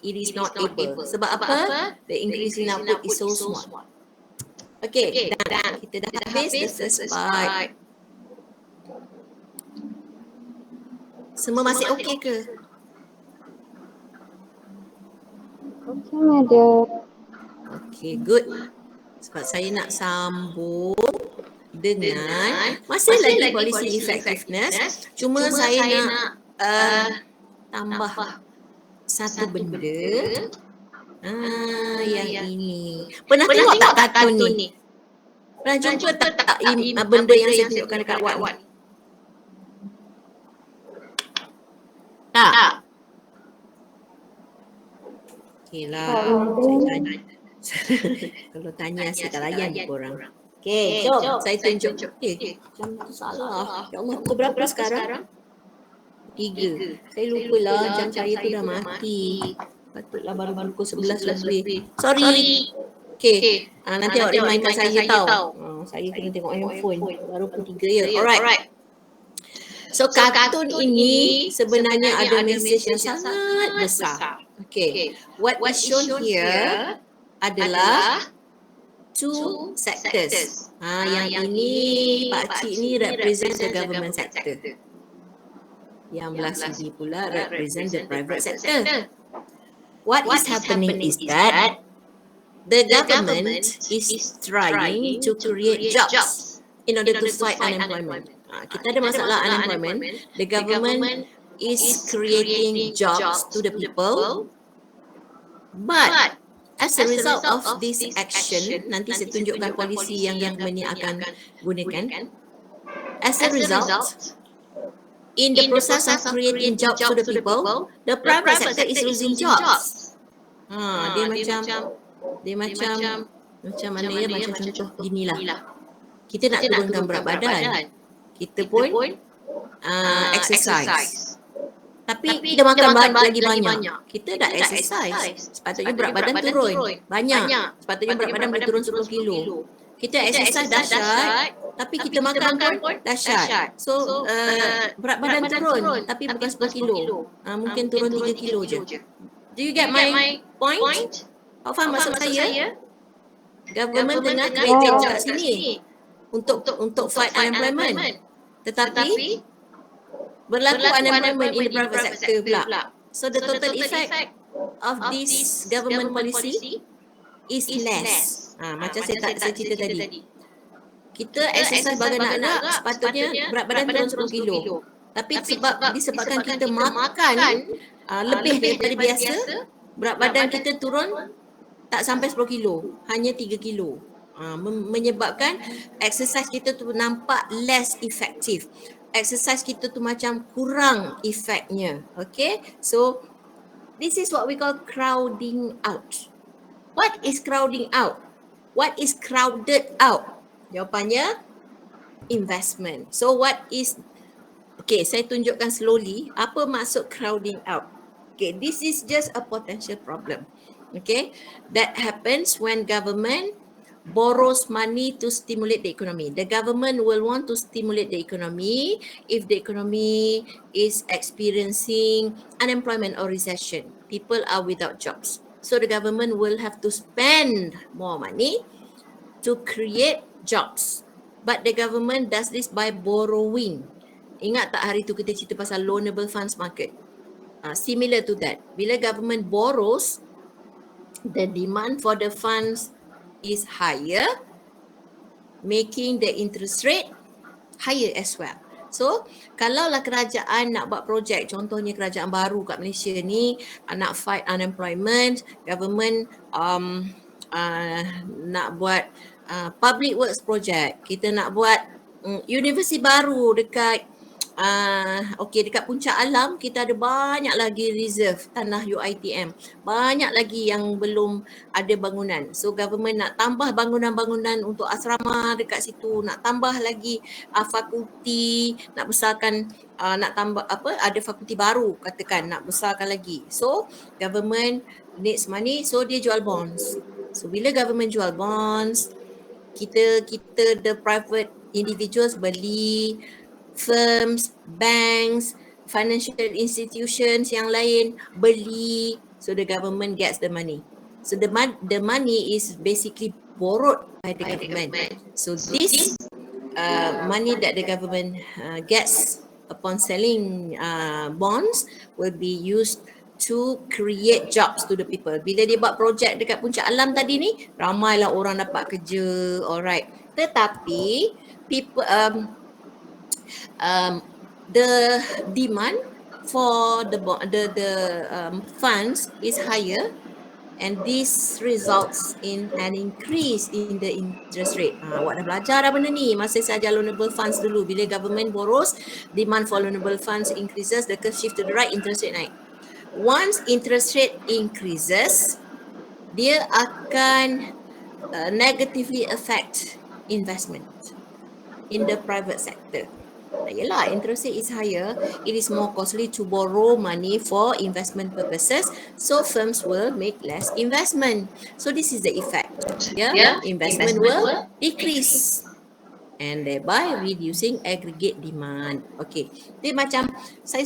It is not able. Sebab apa? The increase in output is so small. Okay, dah. Kita dah habis the first part. Semua masih okey ke? Okay, madam. Okay, good. Sebab saya nak sambung dengan masih lagi policy effectiveness. Cuma saya nak tambah satu benda. Yang ini. Pernah tengok tak kartun ni? Pernah jumpa tak benda yang saya tunjukkan dekat awak ni? Tak? Okay lah. Kalau tanya asyik tak layan korang. Okay, jom saya tunjuk. Jam tu salah. Ya Allah, pukul berapa sekarang? 3. Saya lupa lah jam saya tu dah mati. Patutlah baru pukul 11 lebih. Sorry. Okay, nanti awak remindkan saya tau. Saya kena tengok handphone. Baru pukul 3 ya. Alright. So kartun ini sebenarnya ada mesej yang sangat besar. Okay, what is shown here adalah 2 sectors. Yang ini pakcik ni represent the government sector. Yang belah sini pula represent the private sector. What is happening is that the government is trying to create jobs in order to fight unemployment. Kita ada masalah unemployment. The government is creating jobs to the people. But as a result of this action, nanti saya tunjukkan polisi yang government ni akan gunakan. As a result, in the process of creating jobs to the people, the private sector is losing jobs. Dia macam mana ya? Macam contoh ginilah. Kita nak turunkan berat badan. Kita pun exercise. Tapi kita makan lagi banyak. Kita dah exercise. Sepatutnya berat badan turun. Banyak. Sepatutnya berat badan boleh turun 10 kilo. Kita exercise dahsyat, tapi kita makan pun dahsyat. So, berat badan turun, tapi bukan 10 kilo. Mungkin turun 3 kilo je. Do you get my point? Awak faham maksud saya? Government tengah create job kat sini untuk fight unemployment. Tetapi berlaku unemployment in the private sector pula. So the total effect of this government policy is less. Macam saya cerita tadi. Kita exercise badan nak sepatutnya berat badan turun 10 kilo. Tapi disebabkan kita makan lebih daripada biasa, berat badan kita turun tak sampai 10 kilo, hanya 3 kilo. Menyebabkan exercise kita tu nampak less effective. Exercise kita tu macam kurang efeknya. Okay, so this is what we call crowding out. What is crowding out? What is crowded out? Jawapannya investment. So what is, okay, saya tunjukkan slowly apa maksud crowding out. Okay, this is just a potential problem. Okay, that happens when government borrows money to stimulate the economy. The government will want to stimulate the economy if the economy is experiencing unemployment or recession. People are without jobs. So the government will have to spend more money to create jobs. But the government does this by borrowing. Ingat tak hari tu kita cerita pasal loanable funds market? Similar to that. Bila government borrows, the demand for the funds is higher, making the interest rate higher as well. So, kalaulah kerajaan nak buat projek, contohnya kerajaan baru kat Malaysia ni nak fight unemployment, government nak buat public works project, kita nak buat universiti baru dekat dekat Puncak Alam, kita ada banyak lagi reserve tanah UiTM. Banyak lagi yang belum ada bangunan. So government nak tambah bangunan-bangunan untuk asrama dekat situ, nak tambah lagi fakulti, nak besarkan nak tambah ada fakulti baru katakan, nak besarkan lagi. So government needs money, so dia jual bonds. So bila government jual bonds, kita the private individuals beli, firms, banks, financial institutions yang lain beli, so the government gets the money. So the money is basically borrowed by the government. So this money that the government gets upon selling bonds will be used to create jobs to the people. Bila dia buat projek dekat Puncak Alam tadi ni, ramailah orang dapat kerja, alright. Tetapi people the demand for the funds is higher, and this results in an increase in the interest rate. Awak dah belajar dah benda ni masa saya ajar loanable funds dulu. Bila government borrows, demand for loanable funds increases, the curve shift to the right, interest rate naik. Once interest rate increases, dia akan negatively affect investment in the private sector. Yelah, interest rate is higher, it is more costly to borrow money for investment purposes, so firms will make less investment. So this is the effect. Investment will decrease and thereby reducing aggregate demand. Okay, dia macam saya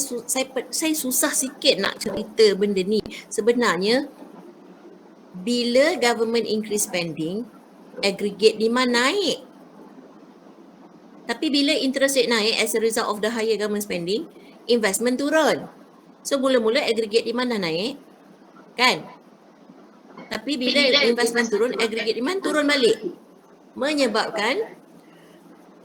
susah sikit nak cerita benda ni. Sebenarnya bila government increase spending, aggregate demand naik. Tapi bila interest rate naik as a result of the higher government spending, investment turun. So mula-mula aggregate demand dah naik, kan? Tapi bila investment turun, aggregate demand turun balik. Menyebabkan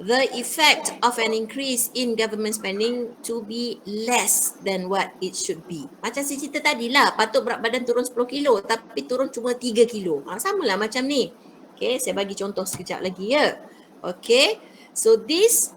the effect of an increase in government spending to be less than what it should be. Macam saya cerita tadi lah, patut berat badan turun 10 kilo tapi turun cuma 3 kilo. Samalah macam ni. Okay, saya bagi contoh sekejap lagi ya. Okay. So this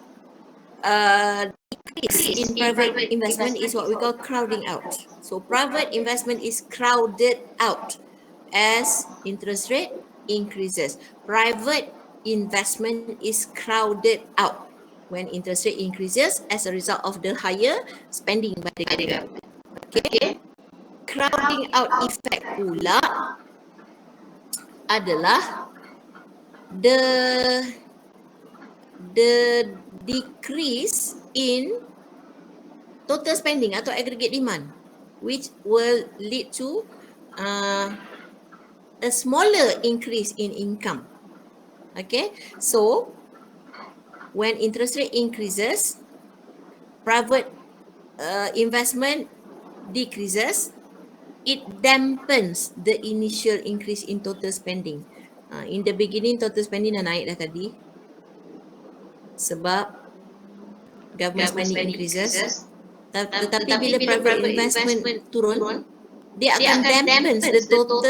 decrease in private investment is what we call crowding out. So private investment is crowded out as interest rate increases. Private investment is crowded out when interest rate increases as a result of the higher spending by the government. Okay. Crowding out effect pula adalah the decrease in total spending atau aggregate demand, which will lead to a smaller increase in income. Okay, so when interest rate increases, private investment decreases, it dampens the initial increase in total spending. In the beginning, total spending dah naik dah tadi sebab government spending increases. Tetapi bila private investment turun, dia akan dampens the total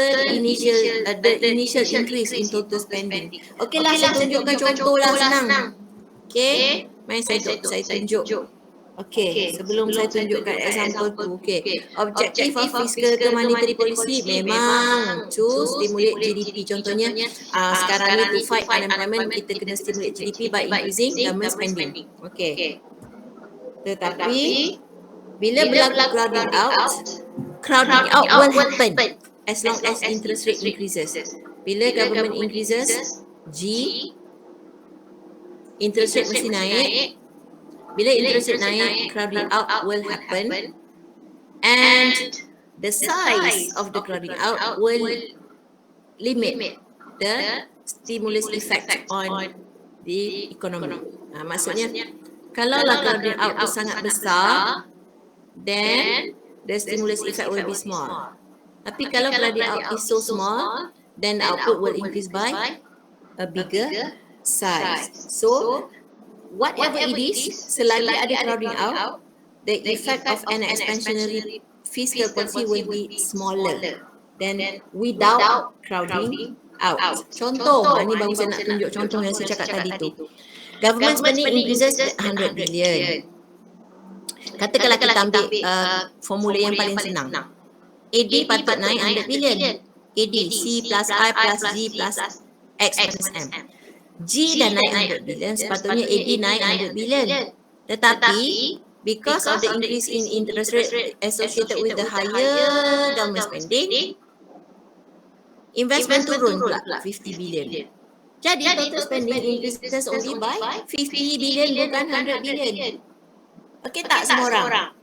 initial increase in total spending. Okeylah, saya tunjukkan contoh lah, senang. Okay, mari saya tunjuk. Okay, sebelum saya tunjukkan example tu, okay, objective of fiscal ke monetary policy memang to stimulate GDP. Contohnya, sekarang ni to fight unemployment, kita kena stimulate GDP by increasing government spending. Okay. Tetapi bila berlaku crowding out will happen as long as interest rate increases. Bila government increases, interest rate mesti naik. Bila interest rate naik, crowding out will happen, and the size of the crowding out will limit the stimulus effect on the economy. Maksudnya, kalaulah crowding out tu sangat besar, then the stimulus effect will be small. Tapi kalau crowding out is so small, then the output will increase by a bigger size. So, whatever it is, selagi ada crowding out, the effect of an expansionary fiscal policy will be smaller than without crowding out. Contoh, ni baru saya nak tunjuk contoh yang saya cakap tadi tu. Government spending increases 100 billion. Katakanlah kita ambil formula yang paling senang. AD patut naik 100 billion. AD, C plus I plus G plus X minus M. G dah naik 100 billion, sepatutnya AD naik 100 billion. Tetapi, because of the increase in interest rate associated with the higher government spending, investment turun pula 50 billion. Jadi, total spending increases only by 50 billion bukan 100 billion. Okey tak semua orang?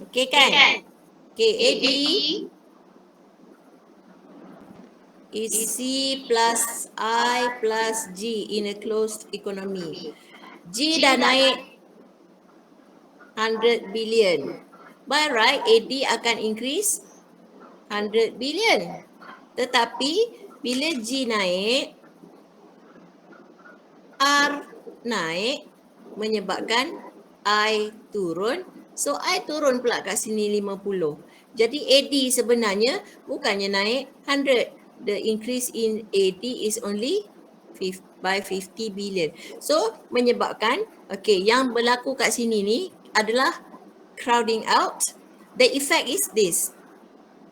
Okey kan? Okey, AD is C plus I plus G in a closed economy. G dah naik 100 billion. By right, AD akan increase 100 billion. Tetapi, bila G naik, R naik menyebabkan I turun. So, I turun pula kat sini 50. Jadi, AD sebenarnya bukannya naik 100. The increase in AD is only by 50 billion. So, menyebabkan, okay, yang berlaku kat sini ni adalah crowding out. The effect is this.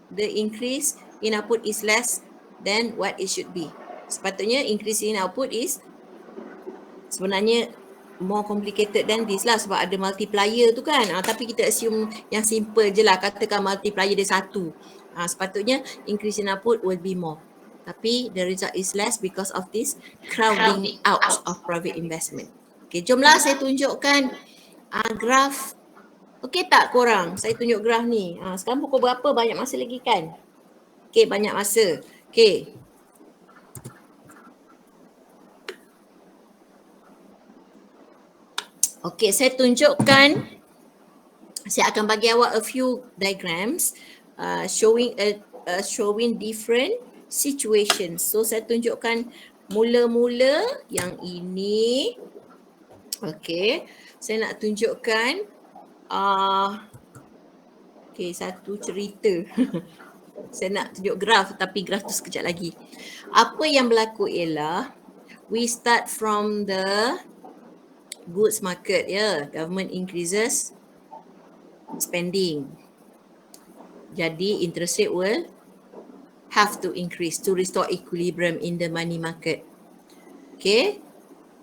The increase in output is less than what it should be. Sepatutnya increase in output is sebenarnya more complicated than this lah sebab ada multiplier tu kan. Tapi kita assume yang simple je lah, katakan multiplier dia 1. Sepatutnya increase in output will be more. Tapi the result is less because of this crowding out of private investment. Okay, jomlah saya tunjukkan graf. Okay tak korang? Saya tunjuk graf ni. Sekarang pukul berapa? Banyak masa lagi kan? Okay, banyak masa. Okay. Okay, saya tunjukkan. Saya akan bagi awak a few diagrams showing different situations. So, saya tunjukkan mula-mula yang ini. Okay, saya nak tunjukkan okay, satu cerita. Saya nak tunjuk graf tapi graf tu sekejap lagi. Apa yang berlaku ialah we start from the goods market, ya. Government increases spending. Jadi interest rate will have to increase to restore equilibrium in the money market. Okay.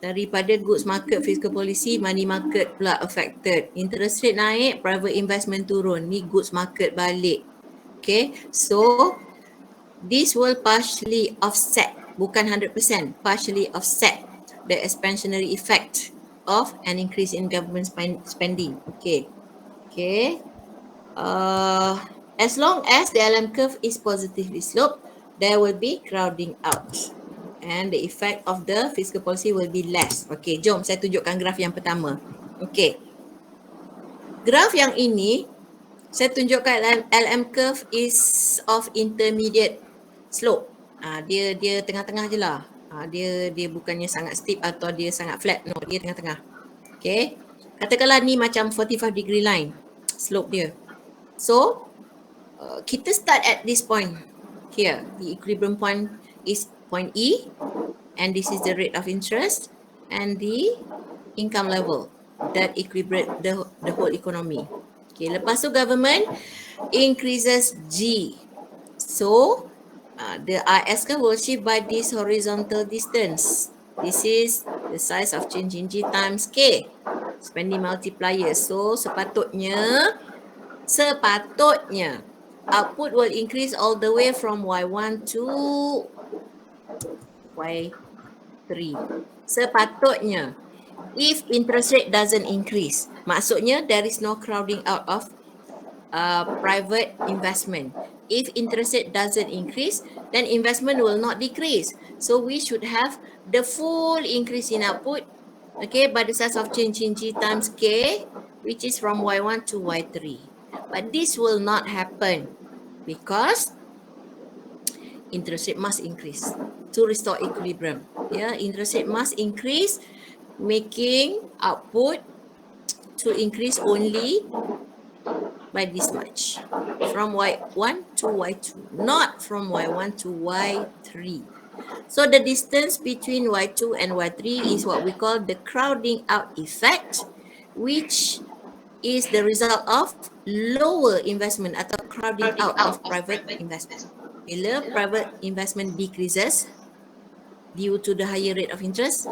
Daripada goods market, fiscal policy, money market pula affected. Interest rate naik, private investment turun. Ni goods market balik. Okay, so this will partially offset, bukan 100%, partially offset the expansionary effect of an increase in government spending. Okay, okay. As long as the LM curve is positively sloped, there will be crowding out. And the effect of the fiscal policy will be less. Okay, jom saya tunjukkan graf yang pertama. Okay. Graf yang ini, saya tunjukkan LM curve is of intermediate slope. Dia tengah-tengah je lah. Dia bukannya sangat steep atau dia sangat flat. No, dia tengah-tengah. Okay. Katakanlah ni macam 45 degree line slope dia. So, kita start at this point here. The equilibrium point is point E, and this is the rate of interest and the income level that equilibrate the whole economy. Okay, lepas tu government increases G. So, the IS curve will shift by this horizontal distance. This is the size of change in G times K, spending multiplier. So, sepatutnya output will increase all the way from Y1 to Y3. Sepatutnya, if interest rate doesn't increase, maksudnya there is no crowding out of private investment. If interest rate doesn't increase, then investment will not decrease. So we should have the full increase in output, okay, by the size of change in G times K, which is from Y1 to Y3. But this will not happen because interest rate must increase to restore equilibrium. Yeah, interest rate must increase, making output to increase only by this much, from Y1 to Y2, not from Y1 to Y3. So the distance between Y2 and Y3 is what we call the crowding out effect, which is the result of lower investment atau crowding out of private investment. Bila private investment decreases due to the higher rate of interest,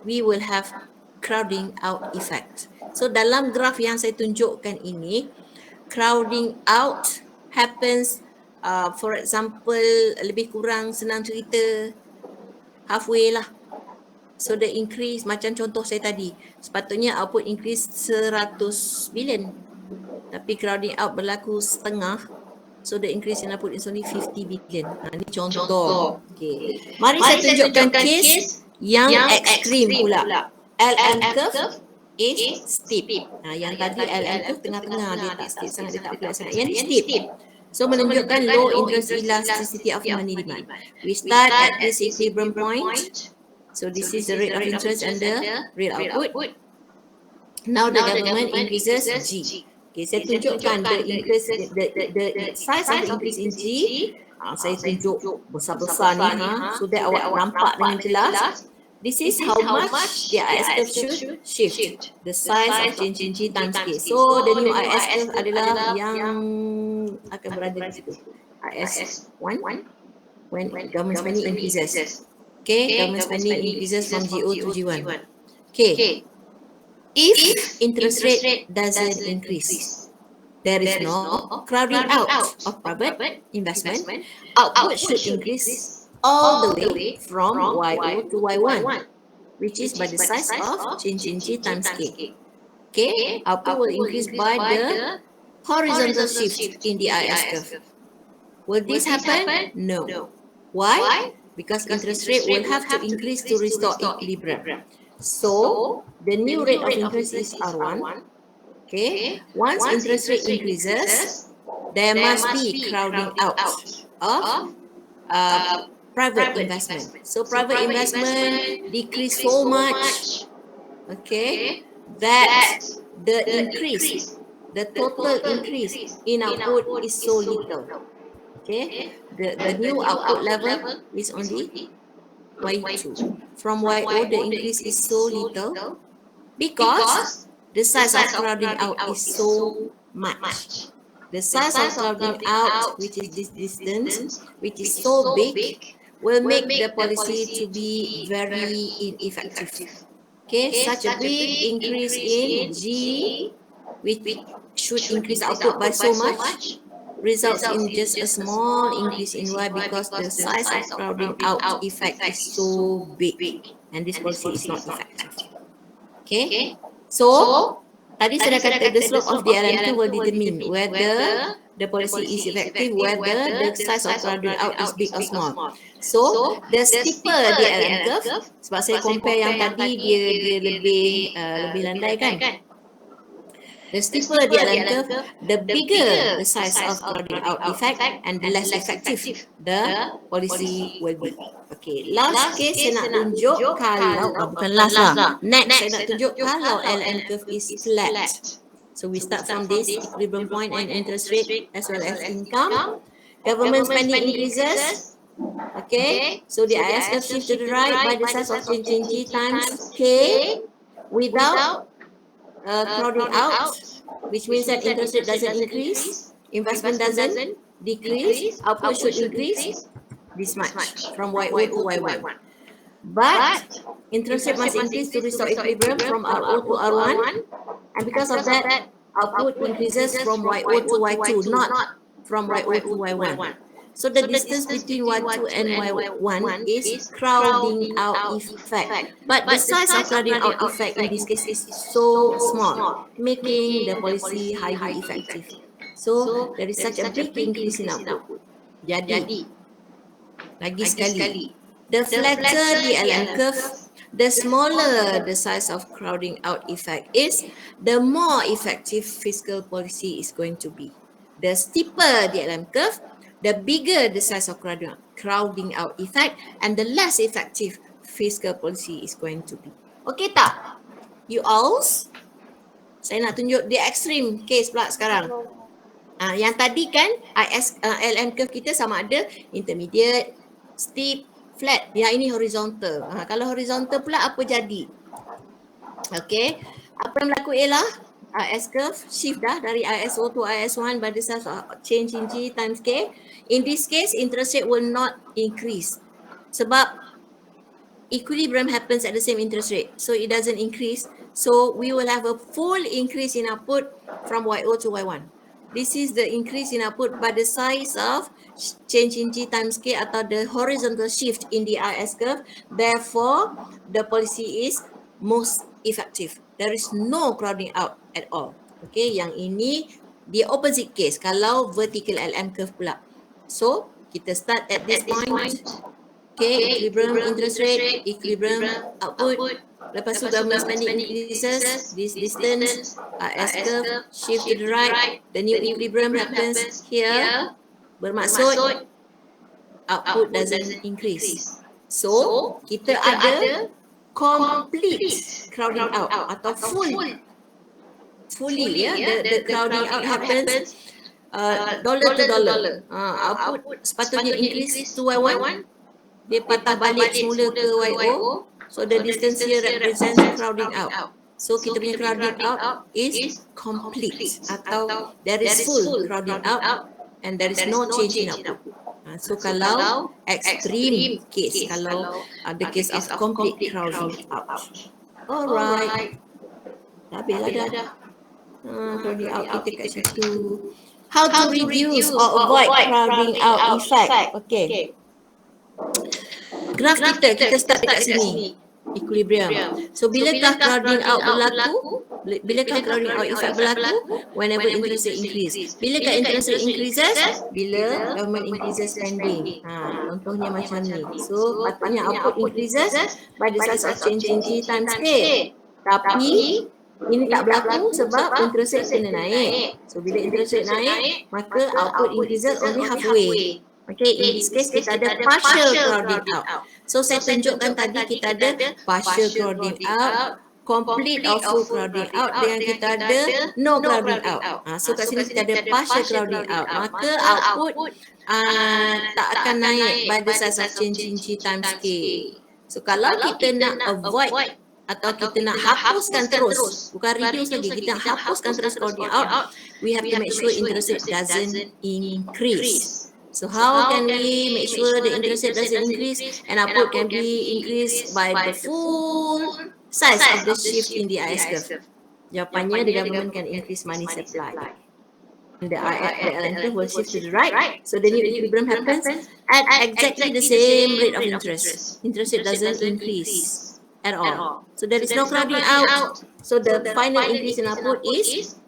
we will have crowding out effect. So dalam graf yang saya tunjukkan ini, crowding out happens, for example, lebih kurang senang cerita halfway lah. So the increase, macam contoh saya tadi, sepatutnya output increase 100 billion, tapi crowding out berlaku setengah. So the increase in output is only 50 billion. Ini contoh. Okay. Mari saya tunjukkan case yang ekstrim pula. LM curve is steep. Yang tadi LM curve tengah-tengah, dia tak steep sangat, dia tak flat sangat. Yang ni steep. So menunjukkan low interest elasticity of money demand. We start at this equilibrium point. So this is the rate of interest and the rate output. Now the government increases G. Okay, saya tunjukkan the increase, the size of the increase in G. Saya tunjuk besar-besar ni, so that awak nampak dengan jelas. This is how much the IS curve should shift. The size of change in G times K. So the new IS curve adalah yang akan berada di situ. IS1 when government spending increases. Okay, government spending increases from GO to G1. Okay. If interest rate doesn't increase, there is no crowding out of private investment. Output should increase all the way from YO to Y1, which is by the size of change in G times K. Okay, output will increase by the horizontal shift in the IS curve. Will this happen? No. Why? Because interest rate will have to increase to restore equilibrium. So, the new rate of increase is R1. Okay. Once interest rate increases, there must be crowding out of private investment. So, private investment decrease so much, okay, that the increase, the total increase in output is so little. Okay. The new output level is only Y2. From YO, the increase is so little because the size of crowding out is so much. The size of crowding out, which is this distance, which is so big, will make the policy to be very ineffective. Okay, such a big increase in G, which should increase output by so much, results in just a small increase in Y because the size of crowding out effect is so big, and this policy is not effective. Okay, so tadi saya dah kata the slope of the LM2 will determine whether the policy is effective, whether the size of crowding out is big or small. So the steeper the LM curve, sebab saya compare yang tadi dia lebih landai kan. The steeper the LM curve, the bigger the size of crowding out effect and the less effective the policy will be. Okay, last case saya nak tunjuk kalau, bukan last lah, next saya nak tunjuk kalau LM curve is flat. So we start from this equilibrium point and interest rate as well as income. Government spending increases. Okay, so the IS curve shift to the right by the size of change in G times K without crowding out, which means that interest rate doesn't increase, investment doesn't decrease, output should increase this much from YO to Y1. But interest rate must increase to restore equilibrium from RO to R1, and because of that, output increases from YO to Y2, not from YO to Y1. So the distance between Y2 and Y1 is crowding out effect. But the size of crowding out effect in this case is so small, making the policy highly effective. So there is such a big increase in output. Jadi, lagi sekali, the flatter the LM curve, the smaller the size of crowding out effect is, the more effective fiscal policy is going to be. The steeper the LM curve, the bigger the size of crowding out effect and the less effective fiscal policy is going to be. Okay tak? You all? Saya nak tunjuk the extreme case pula sekarang. Yang tadi kan LM curve kita sama ada intermediate, steep, flat. Yang ini horizontal. Kalau horizontal pula apa jadi? Okay. Apa yang berlaku ialah IS curve shift dah dari ISO to IS1 by the size of change in G times K. In this case, interest rate will not increase sebab equilibrium happens at the same interest rate, so it doesn't increase. So we will have a full increase in output from YO to Y1. This is the increase in output by the size of change in G times K atau the horizontal shift in the IS curve. Therefore, the policy is most effective. There is no crowding out at all. Okay, yang ini the opposite case kalau vertical LM curve pula. So, kita start at this point. Okay, equilibrium interest rate, equilibrium output. Lepas tu government spending increases, this distance, IS curve shift to the right. The new equilibrium happens here. Bermaksud output doesn't increase. So, kita ada complete crowding out atau fully ya, the crowding out happens dollar to dollar. Output sepatutnya increase to Y1, dia patah balik semula ke YO. So the distance here represents crowding out. So kita punya crowding out is complete atau there is full crowding out and there is no change in output. So kalau extreme case, kalau the case of complete crowding out. Alright. Dah habis lah dah. Crowding out kita kat situ. How to reduce or avoid crowding out effect. Okay. Graf kita start dekat sini. Equilibrium. So bilakah crowding out berlaku? Bilakah crowding out effect berlaku? Whenever interest rate increase. Bilakah interest rate increases? Bila government increases spending. Contohnya macam ni. So patutnya output increases by the size of change in G times K. Tapi ini tak berlaku sebab interest rate kena naik. So bila interest rate naik, maka output increases only halfway. Okay, in this case kita ada partial crowding out. So saya tunjukkan tadi kita ada partial crowding out, complete or full crowding out, dengan kita ada no crowding out. So kat sini kita ada partial crowding out. Maka output tak akan naik by the size of change in G times K. So kalau kita nak avoid atau kita nak hapuskan terus, bukan reduce lagi, kita nak hapuskan terus crowding out, we have to make sure interest rate doesn't increase. So how can we make sure the interest rate doesn't increase and output can be increased by the full size of the shift in the IS curve? Jawapannya, the government can increase money supply. The LN curve will shift to the right. So the new equilibrium happens at exactly the same rate of interest. Interest rate doesn't increase at all. So there is no crowding out. So the final increase in output is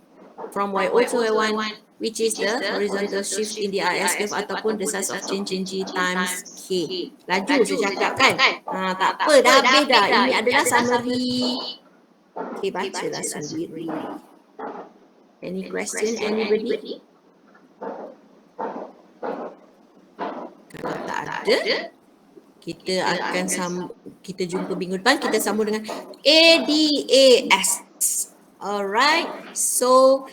from Y0 to Y1, which is the horizontal shift in the IS curve ataupun the size of change in G times K. Laju saya cakap kan? Tak apa, dah habis dah. Ini adalah summary. Okay, bacalah sendiri. Any question, anybody? Kalau tak ada, kita akan kita jumpa minggu depan. Kita sambung dengan ADAS. Alright, so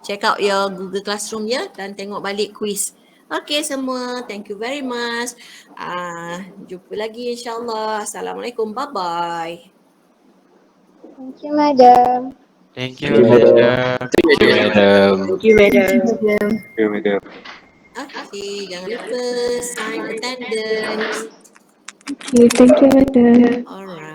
check out your Google Classroom ya dan tengok balik quiz. Okay semua, thank you very much. Jumpa lagi insyaAllah. Assalamualaikum, bye-bye. Thank you, Madam. Thank you, madam. Thank you, madam. Thank you, madam. Thank you, madam. Okay, jangan lupa sign attendance. Okay, thank you, madam. Alright.